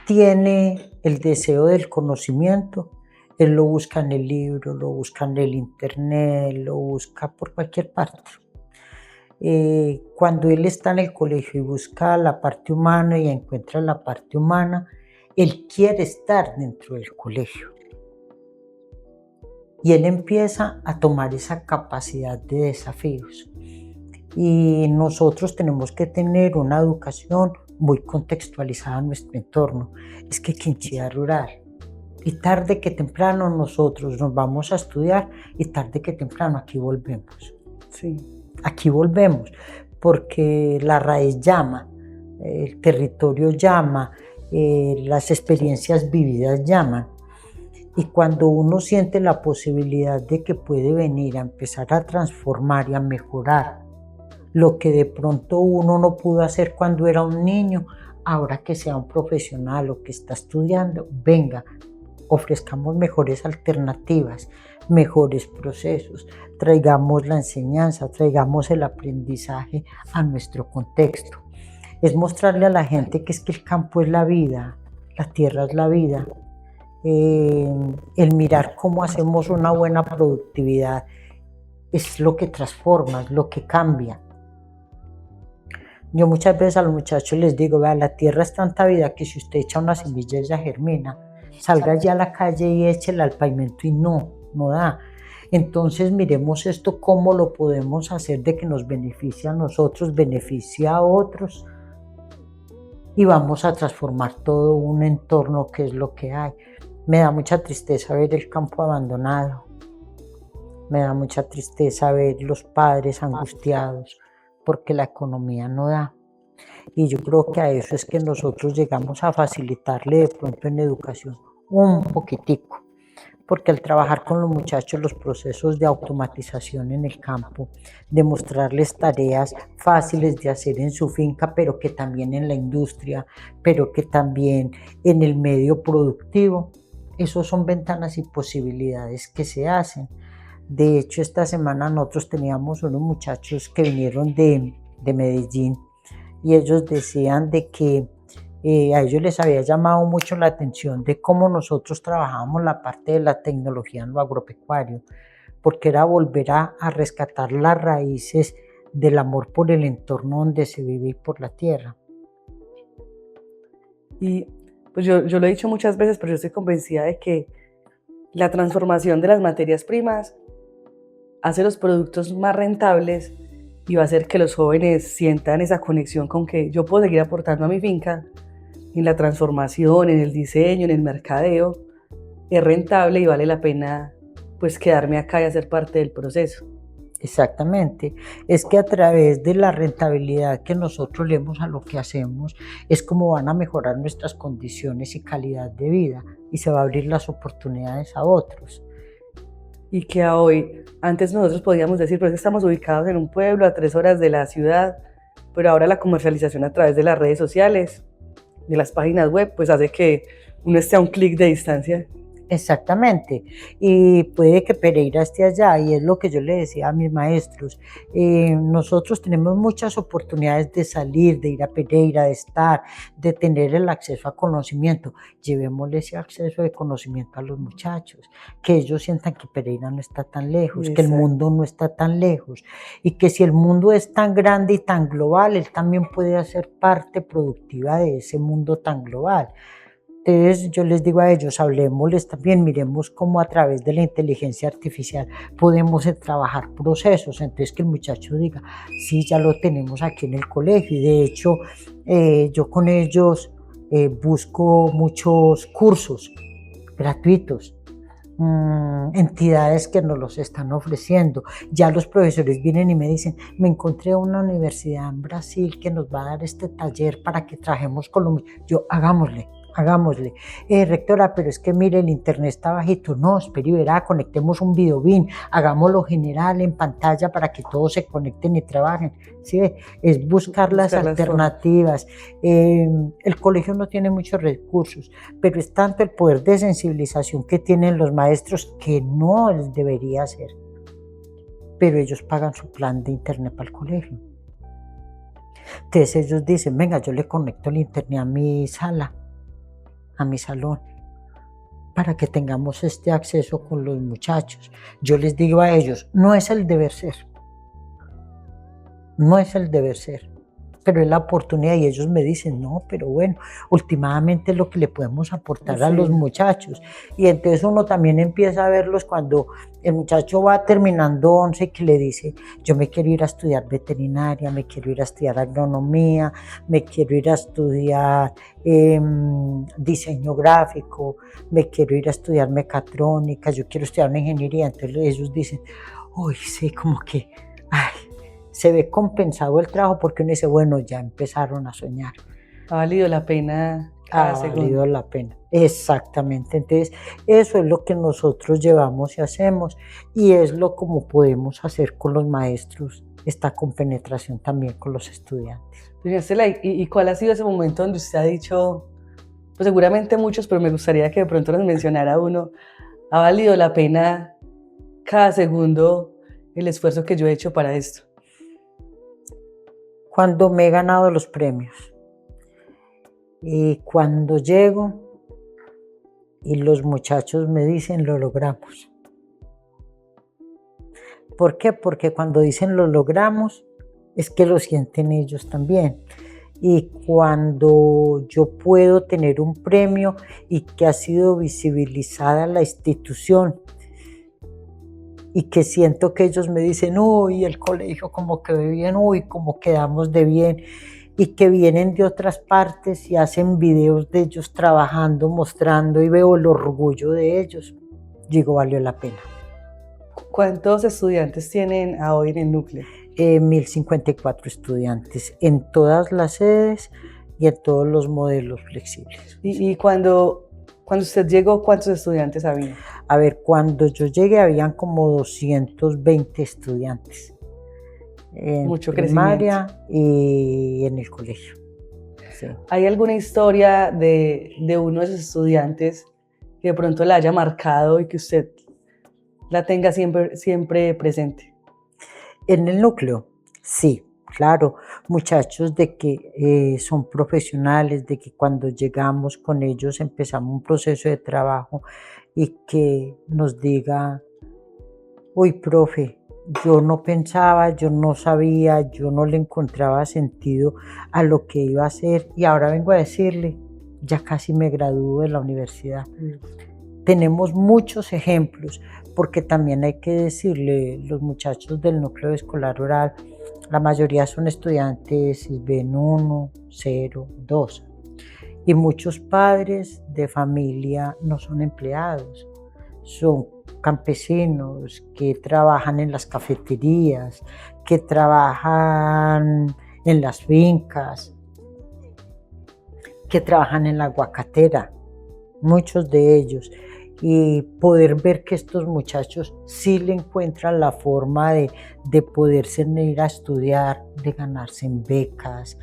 tiene el deseo del conocimiento, él lo busca en el libro, lo busca en el internet, lo busca por cualquier parte. Cuando él está en el colegio y busca la parte humana y encuentra la parte humana, él quiere estar dentro del colegio. Y él empieza a tomar esa capacidad de desafíos. Y nosotros tenemos que tener una educación muy contextualizada en nuestro entorno. Es que Quinchía es rural. Y tarde que temprano nosotros nos vamos a estudiar y tarde que temprano aquí volvemos. Sí. Aquí volvemos porque la raíz llama, el territorio llama, las experiencias vividas llaman. Y cuando uno siente la posibilidad de que puede venir a empezar a transformar y a mejorar lo que de pronto uno no pudo hacer cuando era un niño, ahora que sea un profesional o que está estudiando, venga, ofrezcamos mejores alternativas, mejores procesos, traigamos la enseñanza, traigamos el aprendizaje a nuestro contexto. Es mostrarle a la gente que es que el campo es la vida, la tierra es la vida. El mirar cómo hacemos una buena productividad es lo que transforma, es lo que cambia. Yo muchas veces a los muchachos les digo, vea, la tierra es tanta vida que si usted echa una semilla ella germina. Salga ya a la calle y échela al pavimento y no da. Entonces miremos esto, cómo lo podemos hacer de que nos beneficie a nosotros, beneficie a otros y vamos a transformar todo un entorno que es lo que hay. Me da mucha tristeza ver el campo abandonado, me da mucha tristeza ver los padres angustiados porque la economía no da. Y yo creo que a eso es que nosotros llegamos a facilitarle de pronto en educación un poquitico, porque al trabajar con los muchachos los procesos de automatización en el campo, de mostrarles tareas fáciles de hacer en su finca, pero que también en la industria, pero que también en el medio productivo, esos son ventanas y posibilidades que se hacen. De hecho, esta semana nosotros teníamos unos muchachos que vinieron de Medellín y ellos decían de que a ellos les había llamado mucho la atención de cómo nosotros trabajábamos la parte de la tecnología en lo agropecuario, porque era volver a rescatar las raíces del amor por el entorno donde se vive y por la tierra. Y pues yo lo he dicho muchas veces, pero yo estoy convencida de que la transformación de las materias primas hace los productos más rentables y va a hacer que los jóvenes sientan esa conexión con que yo puedo seguir aportando a mi finca en la transformación, en el diseño, en el mercadeo. Es rentable y vale la pena pues quedarme acá y hacer parte del proceso. Exactamente, es que a través de la rentabilidad que nosotros leemos a lo que hacemos es como van a mejorar nuestras condiciones y calidad de vida y se va a abrir las oportunidades a otros. Y que hoy, antes nosotros podíamos decir, pues estamos ubicados en un pueblo a 3 horas de la ciudad, pero ahora la comercialización a través de las redes sociales, de las páginas web, pues hace que uno esté a un clic de distancia. Exactamente, y puede que Pereira esté allá, y es lo que yo le decía a mis maestros, nosotros tenemos muchas oportunidades de salir, de ir a Pereira, de estar, de tener el acceso a conocimiento, llevémosle ese acceso de conocimiento a los muchachos, que ellos sientan que Pereira no está tan lejos, que el mundo no está tan lejos, y que si el mundo es tan grande y tan global, él también puede hacer parte productiva de ese mundo tan global. Entonces yo les digo a ellos, hablemosles también, miremos cómo a través de la inteligencia artificial podemos trabajar procesos, entonces que el muchacho diga, sí, ya lo tenemos aquí en el colegio, y de hecho yo con ellos busco muchos cursos gratuitos, entidades que nos los están ofreciendo. Ya los profesores vienen y me dicen, me encontré una universidad en Brasil que nos va a dar este taller para que trabajemos con los... Yo, hagámosle. Rectora, pero es que mire, el internet está bajito. No, espere y verá, conectemos un videobin, hagámoslo general en pantalla para que todos se conecten y trabajen. ¿Sí? Es buscar las alternativas. El colegio no tiene muchos recursos, pero es tanto el poder de sensibilización que tienen los maestros que no les debería hacer. Pero ellos pagan su plan de internet para el colegio. Entonces ellos dicen, venga, yo le conecto el internet a mi sala, a mi salón, para que tengamos este acceso con los muchachos. Yo les digo a ellos, no es el deber ser, pero es la oportunidad, y ellos me dicen, no, pero bueno, últimamente es lo que le podemos aportar a los muchachos. Y entonces uno también empieza a verlos cuando el muchacho va terminando 11 que le dice, yo me quiero ir a estudiar veterinaria, me quiero ir a estudiar agronomía, me quiero ir a estudiar diseño gráfico, me quiero ir a estudiar mecatrónica, yo quiero estudiar una ingeniería. Entonces ellos dicen, uy, sí, como que, ay, se ve compensado el trabajo, porque uno dice, bueno, ya empezaron a soñar. Ha valido la pena cada segundo. Ha valido la pena, exactamente. Entonces, eso es lo que nosotros llevamos y hacemos, y es lo como podemos hacer con los maestros, esta compenetración también con los estudiantes. Doña Estela, ¿y cuál ha sido ese momento donde usted ha dicho, pues seguramente muchos, pero me gustaría que de pronto nos mencionara uno, ha valido la pena cada segundo el esfuerzo que yo he hecho para esto? Cuando me he ganado los premios, y cuando llego y los muchachos me dicen, lo logramos. ¿Por qué? Porque cuando dicen lo logramos, es que lo sienten ellos también. Y cuando yo puedo tener un premio y que ha sido visibilizada la institución, y que siento que ellos me dicen, uy, el colegio como que ve bien, uy, como quedamos de bien, y que vienen de otras partes y hacen videos de ellos trabajando, mostrando, y veo el orgullo de ellos, digo, valió la pena. ¿Cuántos estudiantes tienen hoy en el núcleo? 1054 estudiantes en todas las sedes y en todos los modelos flexibles. ¿Y cuando usted llegó, cuántos estudiantes había? A ver, cuando yo llegué habían como 220 estudiantes en Mucho primaria y en el colegio. Sí. ¿Hay alguna historia de uno de esos estudiantes que de pronto la haya marcado y que usted la tenga siempre presente? En el núcleo, sí, claro, muchachos de que son profesionales, de que cuando llegamos con ellos empezamos un proceso de trabajo y que nos diga, uy, profe, yo no pensaba, yo no sabía, yo no le encontraba sentido a lo que iba a hacer, y ahora vengo a decirle, ya casi me gradúo de la universidad. Tenemos muchos ejemplos, porque también hay que decirle, los muchachos del núcleo escolar rural, la mayoría son estudiantes ISBEN 1, 0, 2. Y muchos padres de familia no son empleados, son campesinos que trabajan en las cafeterías, que trabajan en las fincas, que trabajan en la aguacatera, muchos de ellos. Y poder ver que estos muchachos sí le encuentran la forma de poderse ir a estudiar, de ganarse en becas,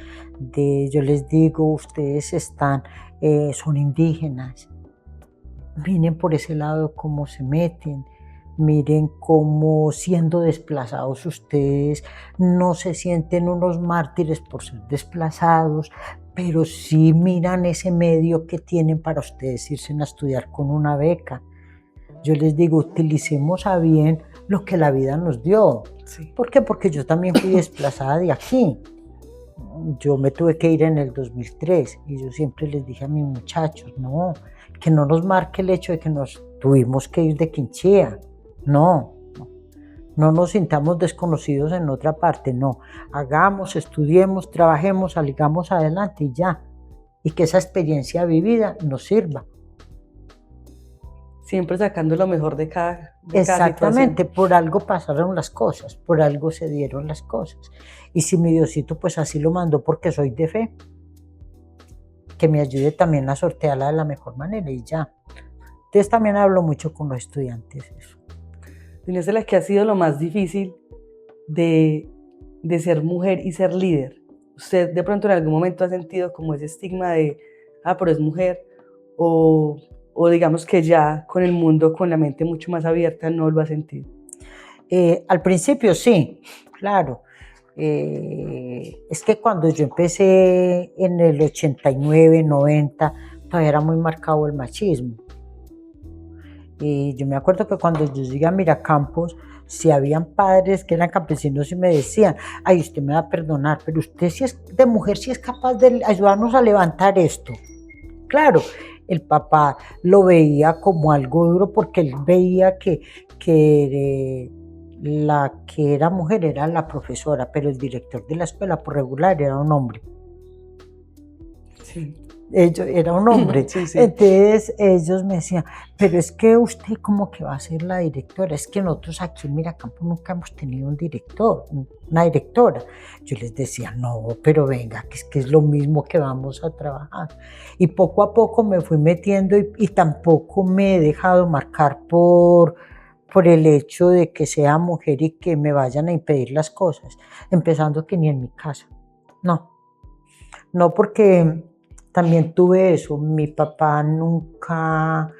yo les digo, ustedes son indígenas, miren por ese lado cómo se meten, miren cómo siendo desplazados ustedes no se sienten unos mártires por ser desplazados, pero sí miran ese medio que tienen para ustedes irse a estudiar con una beca. Yo les digo, utilicemos a bien lo que la vida nos dio. Sí. ¿Por qué? Porque yo también fui desplazada de aquí. Yo me tuve que ir en el 2003 y yo siempre les dije a mis muchachos, no, que no nos marque el hecho de que nos tuvimos que ir de Quinchía. No nos sintamos desconocidos en otra parte, no. Hagamos, estudiemos, trabajemos, salgamos adelante y ya. Y que esa experiencia vivida nos sirva. siempre sacando lo mejor de cada Exactamente, situación. por algo pasaron las cosas, por algo se dieron las cosas. Y si mi Diosito pues así lo mandó porque soy de fe, que me ayude también a sortearla de la mejor manera y ya. Entonces también hablo mucho con los estudiantes eso. Doña Estela, ¿qué ha sido lo más difícil de ser mujer y ser líder? ¿Usted de pronto en algún momento ha sentido como ese estigma de, pero es mujer? O digamos que ya con el mundo, con la mente mucho más abierta, no lo ha sentido. Al principio sí, claro. Es que cuando yo empecé en el 89, 90, todavía era muy marcado el machismo. Y yo me acuerdo que cuando yo llegué a Miracampos, si habían padres que eran campesinos y me decían, ay, usted me va a perdonar, pero usted si es de mujer, si es capaz de ayudarnos a levantar esto. Claro, el papá lo veía como algo duro porque él veía que la que era mujer era la profesora, pero el director de la escuela por regular era un hombre. Sí. Era un hombre. Sí, sí. Entonces ellos me decían, pero es que usted como que va a ser la directora, es que nosotros aquí en Miracampo nunca hemos tenido un director, una directora. Yo les decía, no, pero venga, que es lo mismo que vamos a trabajar. Y poco a poco me fui metiendo y tampoco me he dejado marcar por el hecho de que sea mujer y que me vayan a impedir las cosas, empezando que ni en mi casa. No porque también tuve eso, mi papá nunca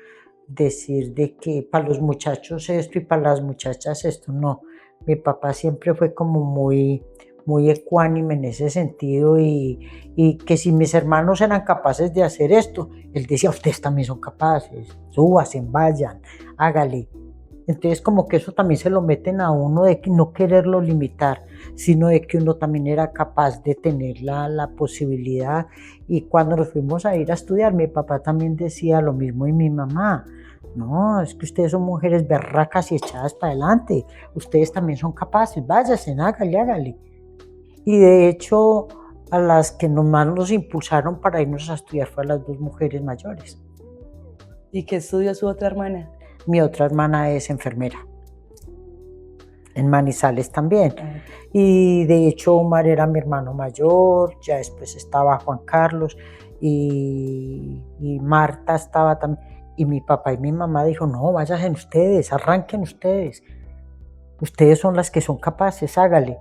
decir de que para los muchachos esto y para las muchachas esto, no. Mi papá siempre fue como muy ecuánime en ese sentido y que si mis hermanos eran capaces de hacer esto, él decía, ustedes también son capaces, súbanse, vayan, hágale. Entonces como que eso también se lo meten a uno de que no quererlo limitar, sino de que uno también era capaz de tener la posibilidad. Y cuando nos fuimos a ir a estudiar, mi papá también decía lo mismo y mi mamá. No, es que ustedes son mujeres berracas y echadas para adelante. Ustedes también son capaces, váyanse, hágale. Y de hecho, a las que nomás nos impulsaron para irnos a estudiar fue a las dos mujeres mayores. ¿Y qué estudió su otra hermana? Mi otra hermana es enfermera, en Manizales también. Y de hecho Omar era mi hermano mayor, ya después estaba Juan Carlos y Marta estaba también. Y mi papá y mi mamá dijo, no, vayan ustedes, arranquen ustedes. Ustedes son las que son capaces, hágale.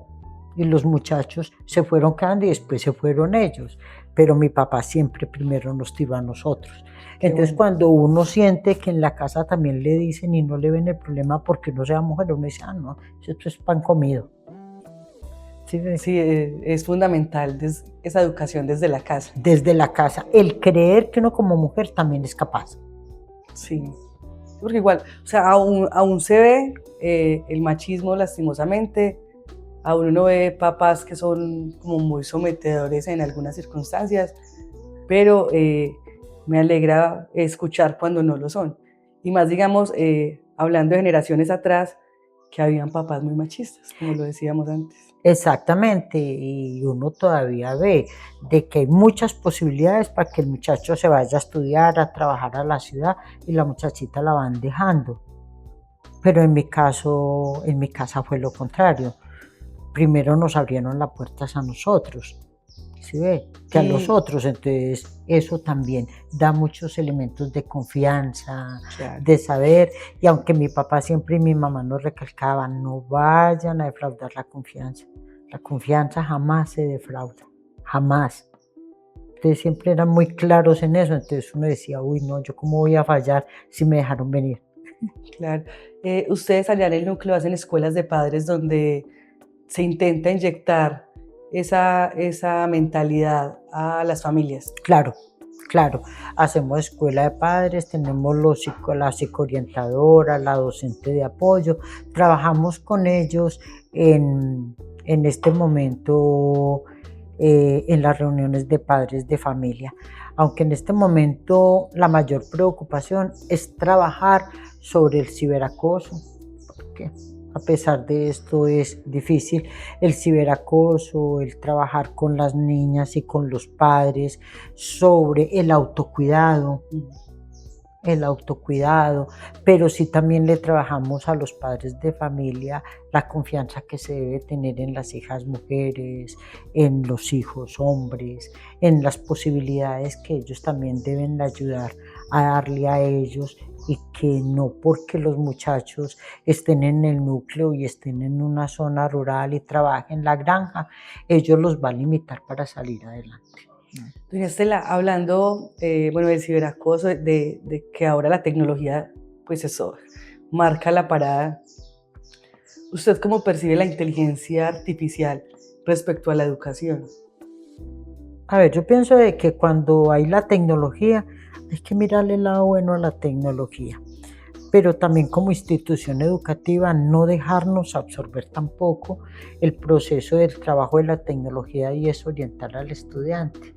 Y los muchachos se fueron quedando y después se fueron ellos. Pero mi papá siempre primero nos tiró a nosotros. Entonces, cuando uno siente que en la casa también le dicen y no le ven el problema porque no sea mujer, uno dice, no, esto es pan comido. Sí, es fundamental esa educación desde la casa. Desde la casa, el creer que uno como mujer también es capaz. Sí, porque igual, o sea, aún se ve el machismo lastimosamente, aún uno ve papás que son como muy sometedores en algunas circunstancias, pero me alegra escuchar cuando no lo son. Y más, digamos, hablando de generaciones atrás, que habían papás muy machistas, como lo decíamos antes. Exactamente, y uno todavía ve de que hay muchas posibilidades para que el muchacho se vaya a estudiar, a trabajar a la ciudad y la muchachita la van dejando. Pero en mi casa fue lo contrario. Primero nos abrieron las puertas a nosotros. ¿Sí ve? Que a los otros, entonces eso también da muchos elementos de confianza, claro, de saber, y aunque mi papá siempre y mi mamá nos recalcaban, no vayan a defraudar la confianza jamás se defrauda, jamás. Entonces siempre eran muy claros en eso, entonces uno decía, uy no, yo cómo voy a fallar si me dejaron venir. Claro, ustedes allá en el núcleo hacen escuelas de padres donde se intenta inyectar esa mentalidad a las familias. Claro, hacemos escuela de padres, tenemos la psicoorientadora, la docente de apoyo, trabajamos con ellos en este momento en las reuniones de padres de familia, aunque en este momento la mayor preocupación es trabajar sobre el ciberacoso, porque a pesar de esto es difícil, el ciberacoso, el trabajar con las niñas y con los padres sobre el autocuidado. el autocuidado, pero sí también le trabajamos a los padres de familia la confianza que se debe tener en las hijas mujeres, en los hijos hombres, en las posibilidades que ellos también deben ayudar a darle a ellos, y que no porque los muchachos estén en el núcleo y estén en una zona rural y trabajen en la granja, ellos los va a limitar para salir adelante. Doña Estela, hablando bueno, del ciberacoso, de que ahora la tecnología, pues eso, marca la parada, ¿usted cómo percibe la inteligencia artificial respecto a la educación? A ver, yo pienso de que cuando hay la tecnología, hay que mirarle el lado bueno a la tecnología, pero también como institución educativa no dejarnos absorber tampoco el proceso del trabajo de la tecnología, y es orientar al estudiante.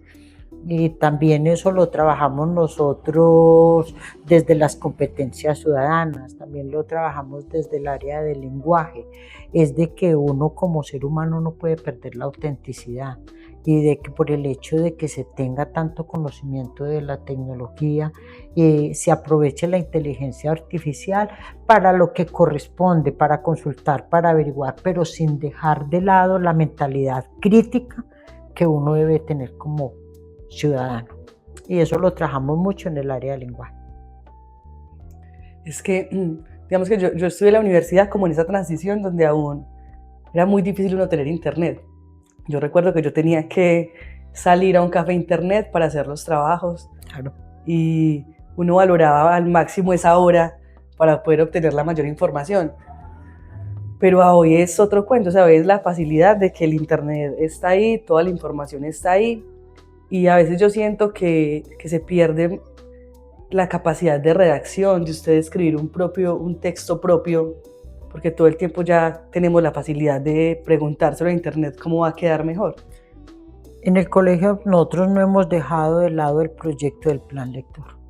Y también eso lo trabajamos nosotros desde las competencias ciudadanas, también lo trabajamos desde el área del lenguaje, es de que uno como ser humano no puede perder la autenticidad, y de que por el hecho de que se tenga tanto conocimiento de la tecnología, se aproveche la inteligencia artificial para lo que corresponde, para consultar, para averiguar, pero sin dejar de lado la mentalidad crítica que uno debe tener como ciudadano. Y eso lo trabajamos mucho en el área del lenguaje. Es que, digamos que yo estudié en la universidad como en esa transición donde aún era muy difícil uno tener internet. Yo recuerdo que yo tenía que salir a un café internet para hacer los trabajos. Claro. Y uno valoraba al máximo esa hora para poder obtener la mayor información. Pero hoy es otro cuento, o sea, hoy es la facilidad de que el internet está ahí, toda la información está ahí, y a veces yo siento que se pierde la capacidad de redacción, de usted escribir un texto propio, porque todo el tiempo ya tenemos la facilidad de preguntárselo a internet cómo va a quedar mejor. En el colegio nosotros no hemos dejado de lado el proyecto del plan lector.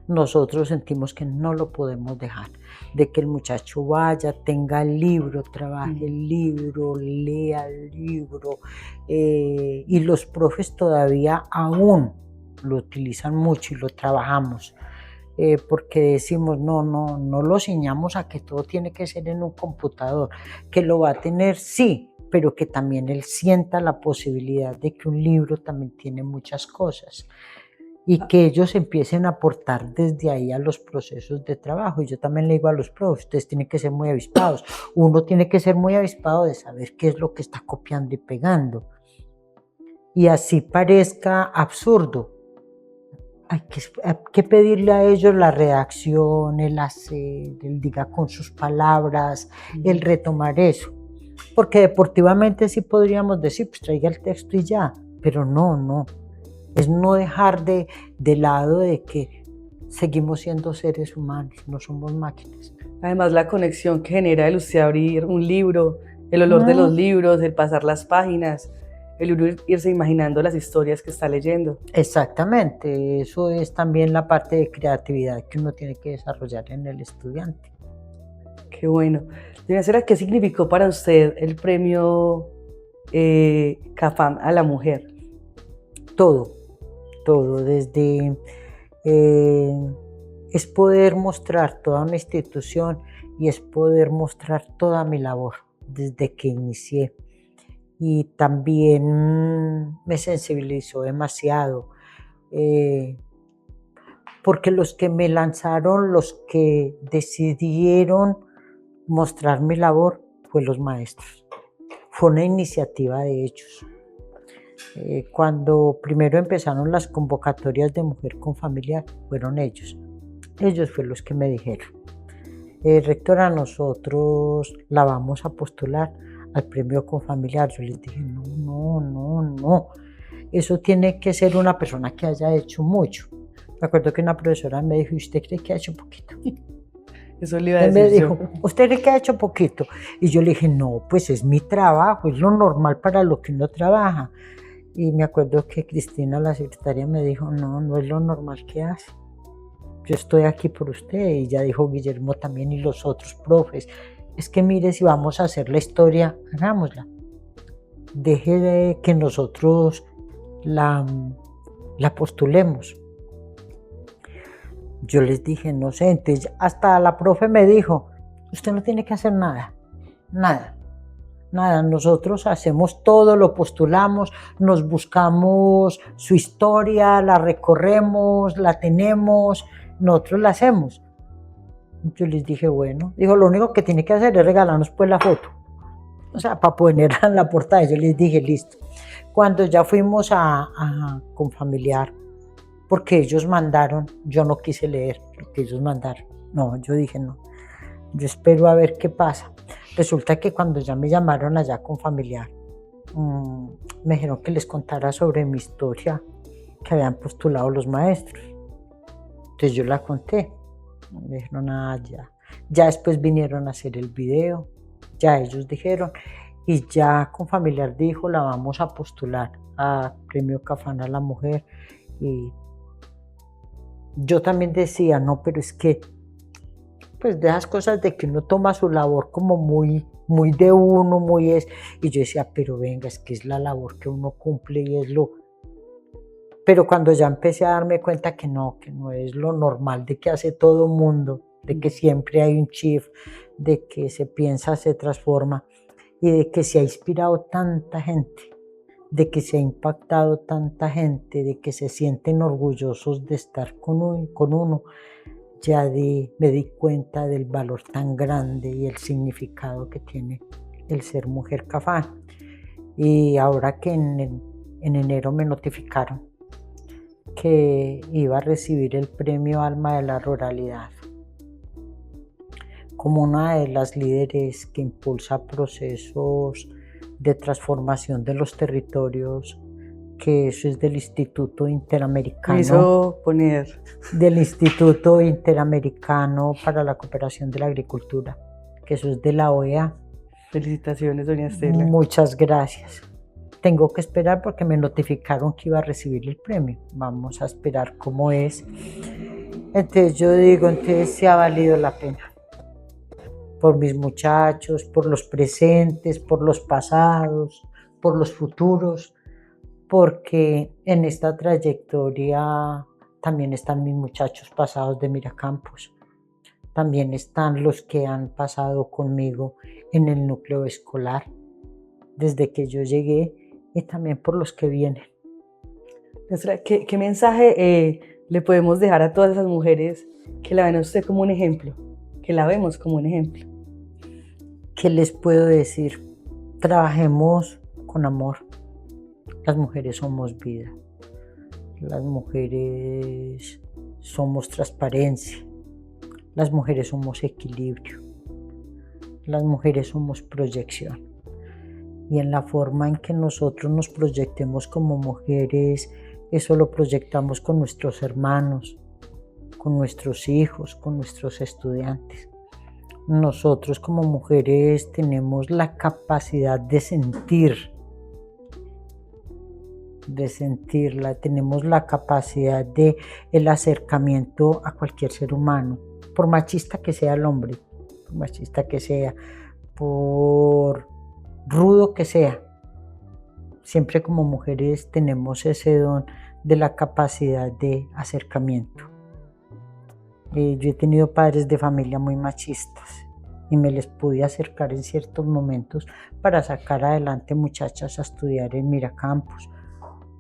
Nosotros sentimos que no lo podemos dejar, de que el muchacho vaya, tenga el libro, trabaje el libro, lea el libro, y los profes todavía aún lo utilizan mucho y lo trabajamos, porque decimos no lo ciñamos a que todo tiene que ser en un computador, que lo va a tener sí, pero que también él sienta la posibilidad de que un libro también tiene muchas cosas, y que ellos empiecen a aportar desde ahí a los procesos de trabajo. Y yo también le digo a los profes, ustedes tienen que ser muy avispados, uno tiene que ser muy avispado de saber qué es lo que está copiando y pegando, y así parezca absurdo, hay que pedirle a ellos la redacción, el hacer, el diga con sus palabras, el retomar eso, porque deportivamente sí podríamos decir, pues traiga el texto y ya, pero no, es no dejar de lado de que seguimos siendo seres humanos, no somos máquinas. Además, la conexión que genera el usted abrir un libro, el olor de los libros, el pasar las páginas, el irse imaginando las historias que está leyendo. Exactamente, eso es también la parte de creatividad que uno tiene que desarrollar en el estudiante. Qué bueno. Doña Estela, ¿qué significó para usted el premio CAFAM a la mujer? Todo, desde es poder mostrar toda una institución y es poder mostrar toda mi labor desde que inicié. Y también me sensibilizó demasiado, porque los que me lanzaron, los que decidieron mostrar mi labor, fue los maestros. Fue una iniciativa de ellos. Cuando primero empezaron las convocatorias de Mujer con Familiar, fueron ellos. Ellos fueron los que me dijeron, rectora, nosotros la vamos a postular al premio Confamiliar. Yo les dije, no, eso tiene que ser una persona que haya hecho mucho. Me acuerdo que una profesora me dijo, ¿y usted cree que ha hecho poquito? Eso le iba a decir. Me dijo, ¿usted cree que ha hecho poquito? Y yo le dije, no, pues es mi trabajo, es lo normal para lo que uno trabaja. Y me acuerdo que Cristina, la secretaria, me dijo, no es lo normal que hace. Yo estoy aquí por usted. Y ya dijo Guillermo también y los otros profes, es que mire, si vamos a hacer la historia, hagámosla. Deje de que nosotros la postulemos. Yo les dije, no sé, entonces hasta la profe me dijo, usted no tiene que hacer nada, nada. Nada, nosotros hacemos todo, lo postulamos, nos buscamos su historia, la recorremos, la tenemos, nosotros la hacemos. Yo les dije, bueno, dijo, lo único que tiene que hacer es regalarnos pues la foto, o sea, para ponerla en la portada. Yo les dije, listo. Cuando ya fuimos con familiar, porque ellos mandaron, yo no quise leer lo que ellos mandaron, no, yo dije no, yo espero a ver qué pasa. Resulta que cuando ya me llamaron allá con familiar, me dijeron que les contara sobre mi historia que habían postulado los maestros. Entonces yo la conté. Me dijeron, ya. Ya después vinieron a hacer el video, ya ellos dijeron, y ya con familiar dijo, la vamos a postular a Premio Cafán a la Mujer. Y yo también decía, no, pero es que pues de esas cosas de que uno toma su labor como muy de uno, muy es, y yo decía, pero venga, es que es la labor que uno cumple y es lo, pero cuando ya empecé a darme cuenta que no es lo normal de que hace todo el mundo, de que siempre hay un shift, de que se piensa, se transforma, y de que se ha inspirado tanta gente, de que se ha impactado tanta gente, de que se sienten orgullosos de estar con uno. Ya me di cuenta del valor tan grande y el significado que tiene el ser mujer Cafán. Y ahora que en enero me notificaron que iba a recibir el premio Alma de la Ruralidad como una de las líderes que impulsa procesos de transformación de los territorios, que eso es del Instituto Interamericano. Me hizo poner. Del Instituto Interamericano para la Cooperación de la Agricultura, que eso es de la OEA. Felicitaciones, doña Estela. Muchas gracias. Tengo que esperar porque me notificaron que iba a recibir el premio. Vamos a esperar cómo es. Entonces yo digo, entonces sí ha valido la pena. Por mis muchachos, por los presentes, por los pasados, por los futuros, porque en esta trayectoria también están mis muchachos pasados de Miracampos, también están los que han pasado conmigo en el núcleo escolar desde que yo llegué y también por los que vienen. ¿Qué mensaje le podemos dejar a todas esas mujeres que la ven a usted como un ejemplo, que la vemos como un ejemplo? ¿Qué les puedo decir? Trabajemos con amor. Las mujeres somos vida. Las mujeres somos transparencia. Las mujeres somos equilibrio. Las mujeres somos proyección. Y en la forma en que nosotros nos proyectemos como mujeres, eso lo proyectamos con nuestros hermanos, con nuestros hijos, con nuestros estudiantes. Nosotros como mujeres tenemos la capacidad de sentirla, tenemos la capacidad de el acercamiento a cualquier ser humano, por machista que sea el hombre, por machista que sea, por rudo que sea. Siempre como mujeres tenemos ese don de la capacidad de acercamiento. Yo he tenido padres de familia muy machistas y me les pude acercar en ciertos momentos para sacar adelante muchachas a estudiar en Miracampos.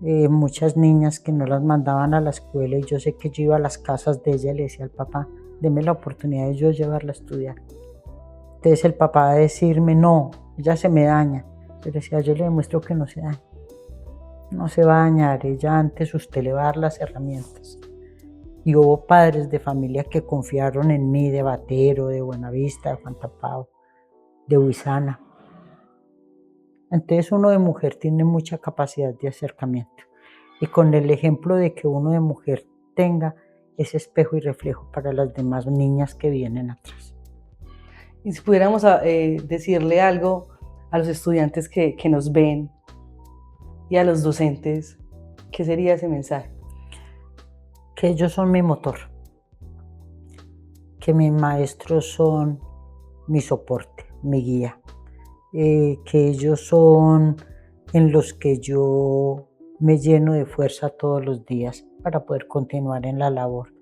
Muchas niñas que no las mandaban a la escuela y yo sé que yo iba a las casas de ella y le decía al papá, deme la oportunidad de yo llevarla a estudiar. Entonces el papá va a decirme, no, ella se me daña. Yo decía, yo le demuestro que no se daña. No se va a dañar, ella antes usted le va a dar las herramientas. Y hubo padres de familia que confiaron en mí, de Batero, de Buenavista, de Juan Tapao, de Huizana. Entonces uno de mujer tiene mucha capacidad de acercamiento. Y con el ejemplo de que uno de mujer tenga ese espejo y reflejo para las demás niñas que vienen atrás. Y si pudiéramos decirle algo a los estudiantes que nos ven y a los docentes, ¿qué sería ese mensaje? Que ellos son mi motor, que mis maestros son mi soporte, mi guía, que ellos son en los que yo me lleno de fuerza todos los días para poder continuar en la labor.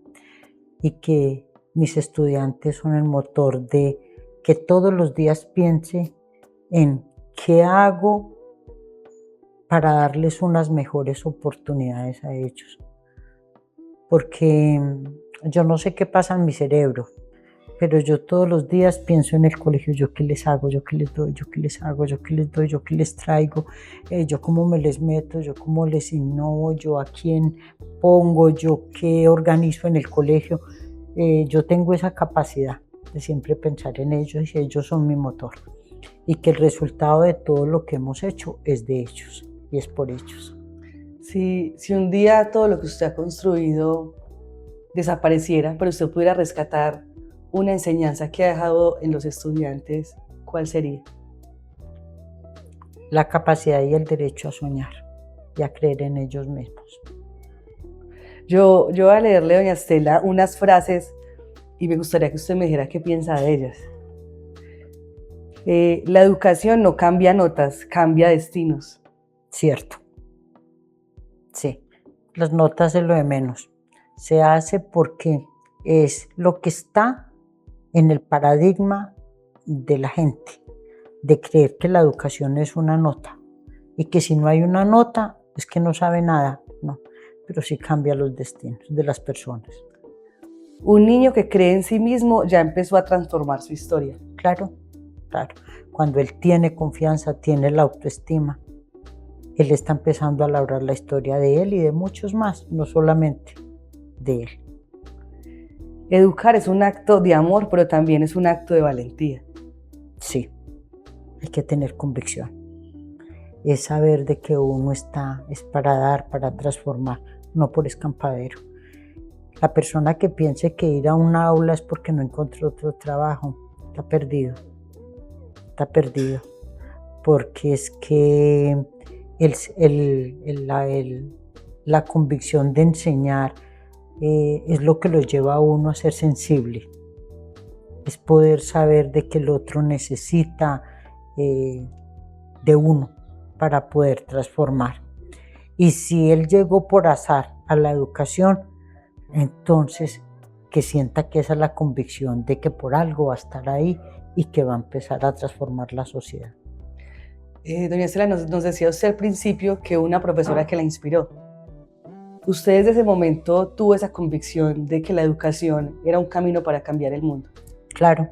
y que mis estudiantes son el motor de que todos los días piense en qué hago para darles unas mejores oportunidades a ellos. Porque yo no sé qué pasa en mi cerebro, pero yo todos los días pienso en el colegio, yo qué les hago, yo qué les doy, yo qué les hago, yo qué les doy, yo qué les traigo, yo cómo me les meto, yo cómo les innovo, yo a quién pongo, yo qué organizo en el colegio. Yo tengo esa capacidad de siempre pensar en ellos y ellos son mi motor. Y que el resultado de todo lo que hemos hecho es de ellos y es por ellos. Si un día todo lo que usted ha construido desapareciera, pero usted pudiera rescatar una enseñanza que ha dejado en los estudiantes, ¿cuál sería? La capacidad y el derecho a soñar y a creer en ellos mismos. Yo voy a leerle, doña Estela, unas frases y me gustaría que usted me dijera qué piensa de ellas. La educación no cambia notas, cambia destinos. Cierto. Sí, las notas es lo de menos. Se hace porque es lo que está en el paradigma de la gente, de creer que la educación es una nota y que si no hay una nota es que no sabe nada, no, pero sí cambia los destinos de las personas. Un niño que cree en sí mismo ya empezó a transformar su historia. Claro, claro. Cuando él tiene confianza, tiene la autoestima, él está empezando a labrar la historia de él y de muchos más, no solamente de él. Educar es un acto de amor, pero también es un acto de valentía. Sí, hay que tener convicción. Es saber de que uno está, es para dar, para transformar, no por escampadero. La persona que piense que ir a un aula es porque no encontró otro trabajo, está perdido, porque es que la convicción de enseñar es lo que lo lleva a uno a ser sensible, es poder saber de que el otro necesita de uno para poder transformar. Y si él llegó por azar a la educación, entonces que sienta que esa es la convicción de que por algo va a estar ahí y que va a empezar a transformar la sociedad. Doña Estela, nos decía usted al principio que una profesora que la inspiró. ¿Usted desde ese momento tuvo esa convicción de que la educación era un camino para cambiar el mundo? Claro,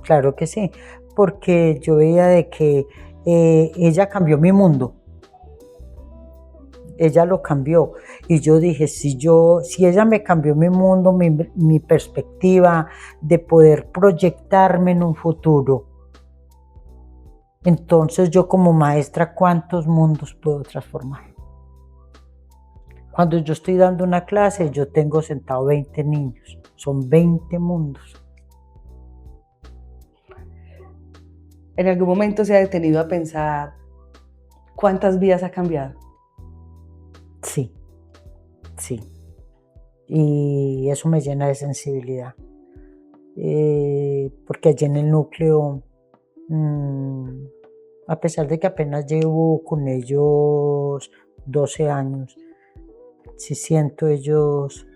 claro que sí, porque yo veía de que ella cambió mi mundo. Ella lo cambió y yo dije, si ella me cambió mi mundo, mi perspectiva de poder proyectarme en un futuro, entonces yo como maestra, ¿cuántos mundos puedo transformar? Cuando yo estoy dando una clase, yo tengo sentado 20 niños, son 20 mundos. ¿En algún momento se ha detenido a pensar cuántas vidas ha cambiado? Sí, sí. Y eso me llena de sensibilidad. Porque allí en el núcleo, a pesar de que apenas llevo con ellos 12 años, sí siento ellos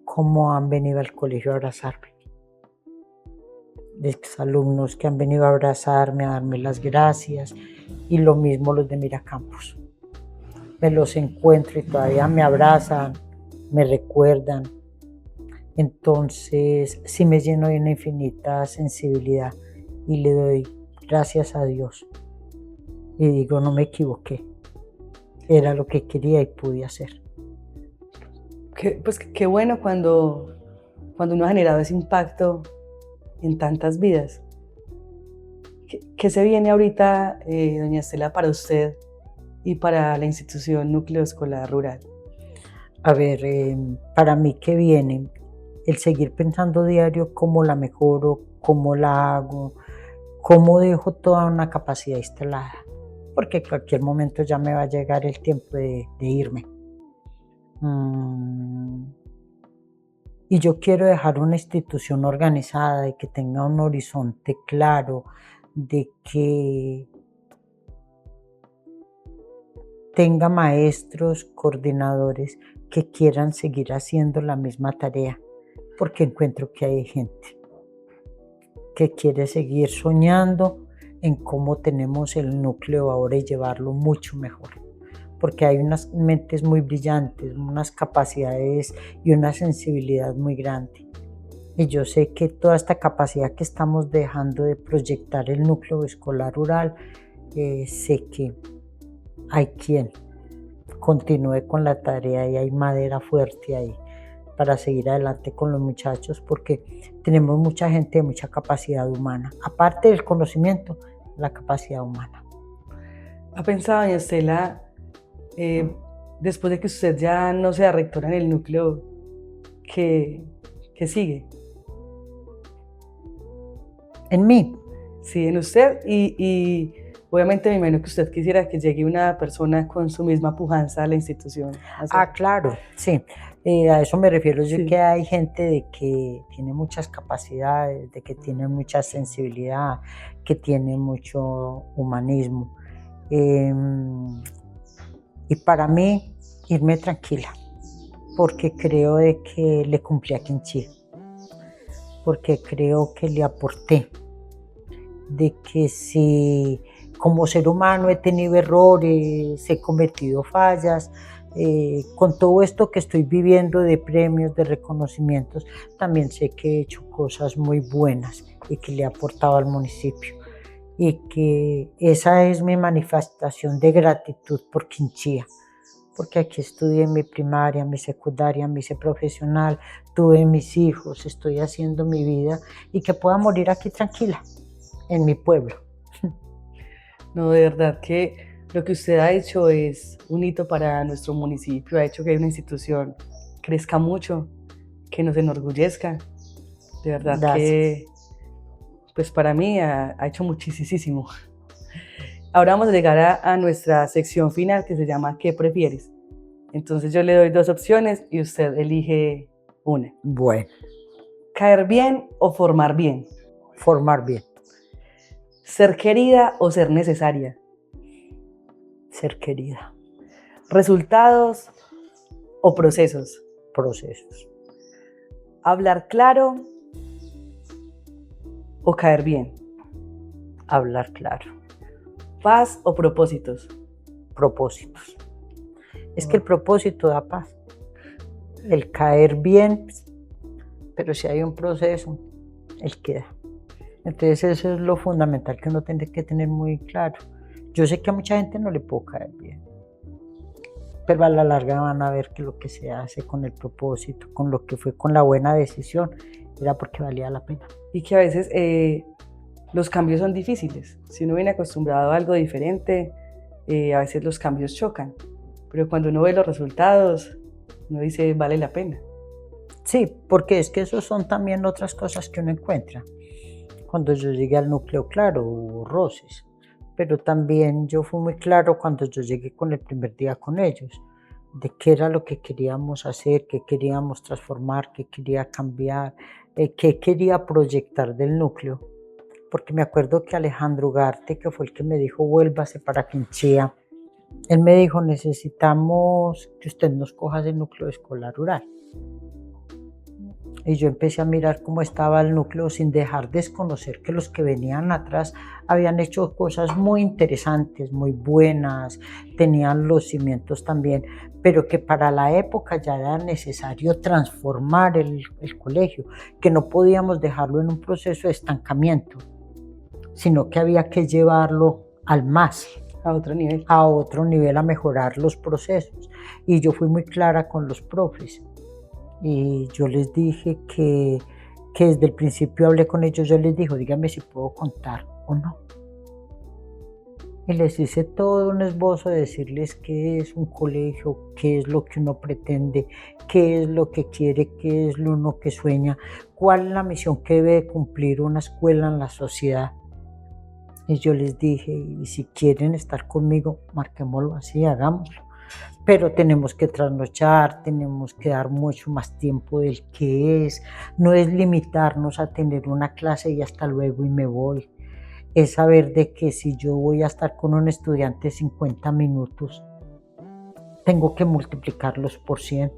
cómo han venido al colegio a abrazarme. Exalumnos que han venido a abrazarme, a darme las gracias, y lo mismo los de Miracampos. Me los encuentro y todavía me abrazan, me recuerdan. Entonces sí me lleno de una infinita sensibilidad y le doy gracias a Dios. Y digo, no me equivoqué, era lo que quería y pude hacer. Pues qué bueno cuando uno ha generado ese impacto en tantas vidas. ¿Qué se viene ahorita, doña Estela, para usted y para la institución Núcleo Escolar Rural? A ver, para mí, ¿qué viene? El seguir pensando diario cómo la mejoro, cómo la hago, cómo dejo toda una capacidad instalada, porque en cualquier momento ya me va a llegar el tiempo de irme. Y yo quiero dejar una institución organizada y que tenga un horizonte claro, de que tenga maestros, coordinadores que quieran seguir haciendo la misma tarea, porque encuentro que hay gente que quiere seguir soñando en cómo tenemos el núcleo ahora y llevarlo mucho mejor, porque hay unas mentes muy brillantes, unas capacidades y una sensibilidad muy grande. Y yo sé que toda esta capacidad que estamos dejando de proyectar el núcleo escolar rural, sé que hay quien continúe con la tarea y hay madera fuerte ahí para seguir adelante con los muchachos, porque tenemos mucha gente de mucha capacidad humana. Aparte del conocimiento, la capacidad humana. ¿Ha pensado, doña Estela, después de que usted ya no sea rectora en el núcleo, que sigue? En mí. Sí, en usted y obviamente me imagino que usted quisiera que llegue una persona con su misma pujanza a la institución. Claro, sí. A eso me refiero yo, Sí. que hay gente de que tiene muchas capacidades, de que tiene mucha sensibilidad, que tiene mucho humanismo. Y para mí, irme tranquila, porque creo de que le cumplí a Quinchí, porque creo que le aporté, de que si como ser humano he tenido errores, he cometido fallas, con todo esto que estoy viviendo de premios, de reconocimientos, también sé que he hecho cosas muy buenas y que le he aportado al municipio, y que esa es mi manifestación de gratitud por Quinchía, porque aquí estudié mi primaria, mi secundaria, mi hice profesional, tuve mis hijos, estoy haciendo mi vida y que pueda morir aquí tranquila, en mi pueblo. No, de verdad que lo que usted ha hecho es un hito para nuestro municipio, ha hecho que una institución crezca mucho, que nos enorgullezca. De verdad que, pues para mí ha hecho muchísimo. Ahora vamos a llegar a nuestra sección final que se llama ¿Qué prefieres? Entonces yo le doy dos opciones y usted elige una. Bueno. ¿Caer bien o formar bien? Formar bien. ¿Ser querida o ser necesaria? Ser querida. ¿Resultados o procesos? Procesos. ¿Hablar claro o caer bien? Hablar claro. ¿Paz o propósitos? Propósitos. Es que el propósito da paz. El caer bien, pero si hay un proceso, él queda. Entonces eso es lo fundamental que uno tiene que tener muy claro. Yo sé que a mucha gente no le puedo caer bien, pero a la larga van a ver que lo que se hace con el propósito, con lo que fue con la buena decisión, era porque valía la pena. Y que a veces los cambios son difíciles. Si uno viene acostumbrado a algo diferente, a veces los cambios chocan. Pero cuando uno ve los resultados, uno dice, vale la pena. Sí, porque es que eso son también otras cosas que uno encuentra. Cuando yo llegué al núcleo, claro, hubo roces, pero también yo fui muy claro cuando yo llegué con el primer día con ellos, de qué era lo que queríamos hacer, qué queríamos transformar, qué quería cambiar, qué quería proyectar del núcleo. Porque me acuerdo que Alejandro Ugarte, que fue el que me dijo, vuélvase para Quinchía, él me dijo, necesitamos que usted nos coja el núcleo escolar rural. Y yo empecé a mirar cómo estaba el núcleo sin dejar de desconocer que los que venían atrás habían hecho cosas muy interesantes, muy buenas, tenían los cimientos también, pero que para la época ya era necesario transformar el colegio, que no podíamos dejarlo en un proceso de estancamiento, sino que había que llevarlo al más. A otro nivel. A otro nivel, a mejorar los procesos. Y yo fui muy clara con los profes. Y yo les dije que desde el principio hablé con ellos, yo les dije, díganme si puedo contar o no. Y les hice todo un esbozo de decirles qué es un colegio, qué es lo que uno pretende, qué es lo que quiere, qué es lo uno que sueña, cuál es la misión que debe cumplir una escuela en la sociedad. Y yo les dije, y si quieren estar conmigo, marquémoslo así, hagámoslo. Pero tenemos que trasnochar, tenemos que dar mucho más tiempo del que es. No es limitarnos a tener una clase y hasta luego y me voy. Es saber de que si yo voy a estar con un estudiante 50 minutos, tengo que multiplicarlos por 100.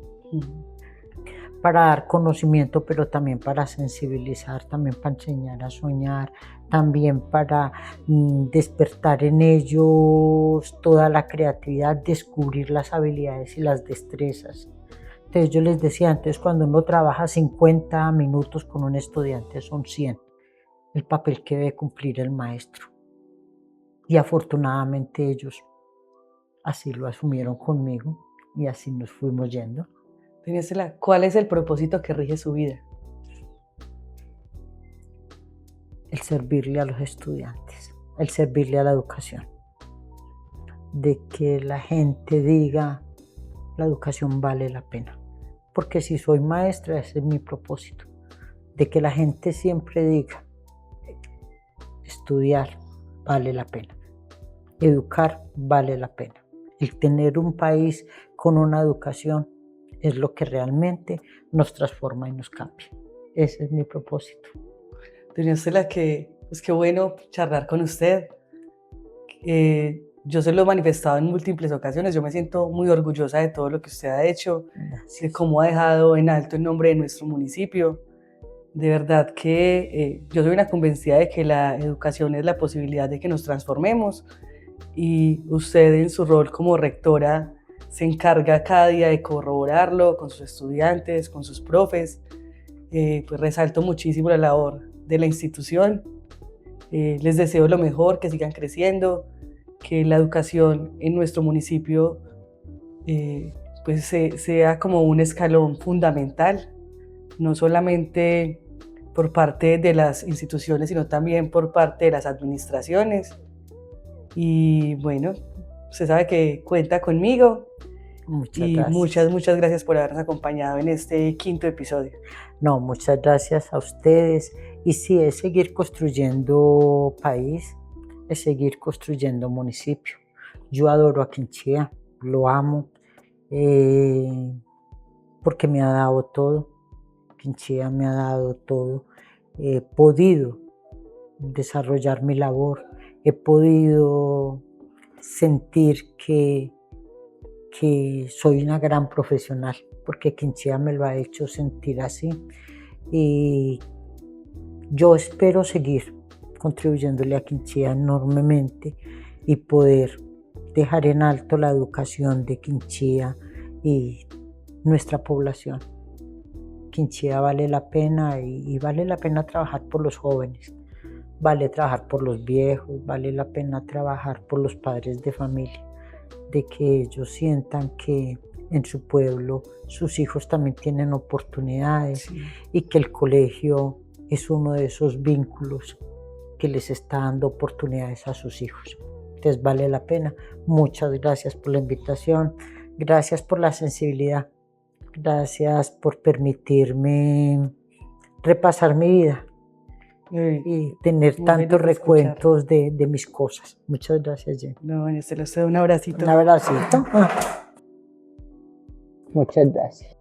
para dar conocimiento, pero también para sensibilizar, también para enseñar a soñar, también para despertar en ellos toda la creatividad, descubrir las habilidades y las destrezas. Entonces yo les decía antes, cuando uno trabaja 50 minutos con un estudiante son 100, el papel que debe cumplir el maestro. Y afortunadamente ellos así lo asumieron conmigo y así nos fuimos yendo. Doña Estela, ¿cuál es el propósito que rige su vida? El servirle a los estudiantes, el servirle a la educación. De que la gente diga, la educación vale la pena. Porque si soy maestra, ese es mi propósito. De que la gente siempre diga, estudiar vale la pena. Educar vale la pena. El tener un país con una educación es lo que realmente nos transforma y nos cambia. Ese es mi propósito. Doña Estela, pues qué bueno charlar con usted. Yo se lo he manifestado en múltiples ocasiones. Yo me siento muy orgullosa de todo lo que usted ha hecho, Gracias. de cómo ha dejado en alto el nombre de nuestro municipio. De verdad que yo soy una convencida de que la educación es la posibilidad de que nos transformemos, y usted en su rol como rectora se encarga cada día de corroborarlo con sus estudiantes, con sus profes. Pues resalto muchísimo la labor de la institución. Les deseo lo mejor, que sigan creciendo, que la educación en nuestro municipio pues sea como un escalón fundamental, no solamente por parte de las instituciones, sino también por parte de las administraciones. Y bueno, usted sabe que cuenta conmigo. Muchas gracias. Muchas gracias por habernos acompañado en este 5º episodio. No, muchas gracias a ustedes. Y sí, es seguir construyendo país, es seguir construyendo municipio. Yo adoro a Quinchía, lo amo, porque me ha dado todo. Quinchía me ha dado todo. He podido desarrollar mi labor, he podido sentir que soy una gran profesional, porque Quinchía me lo ha hecho sentir así. Y yo espero seguir contribuyéndole a Quinchía enormemente y poder dejar en alto la educación de Quinchía y nuestra población. Quinchía vale la pena y vale la pena trabajar por los jóvenes, vale trabajar por los viejos, vale la pena trabajar por los padres de familia, de que ellos sientan que en su pueblo sus hijos también tienen oportunidades, sí, y que el colegio es uno de esos vínculos que les está dando oportunidades a sus hijos. Entonces vale la pena. Muchas gracias por la invitación, gracias por la sensibilidad, gracias por permitirme repasar mi vida y tener tantos recuentos de mis cosas. Muchas gracias, Jenny. No, se lo doy un abracito. Un abracito. Muchas gracias.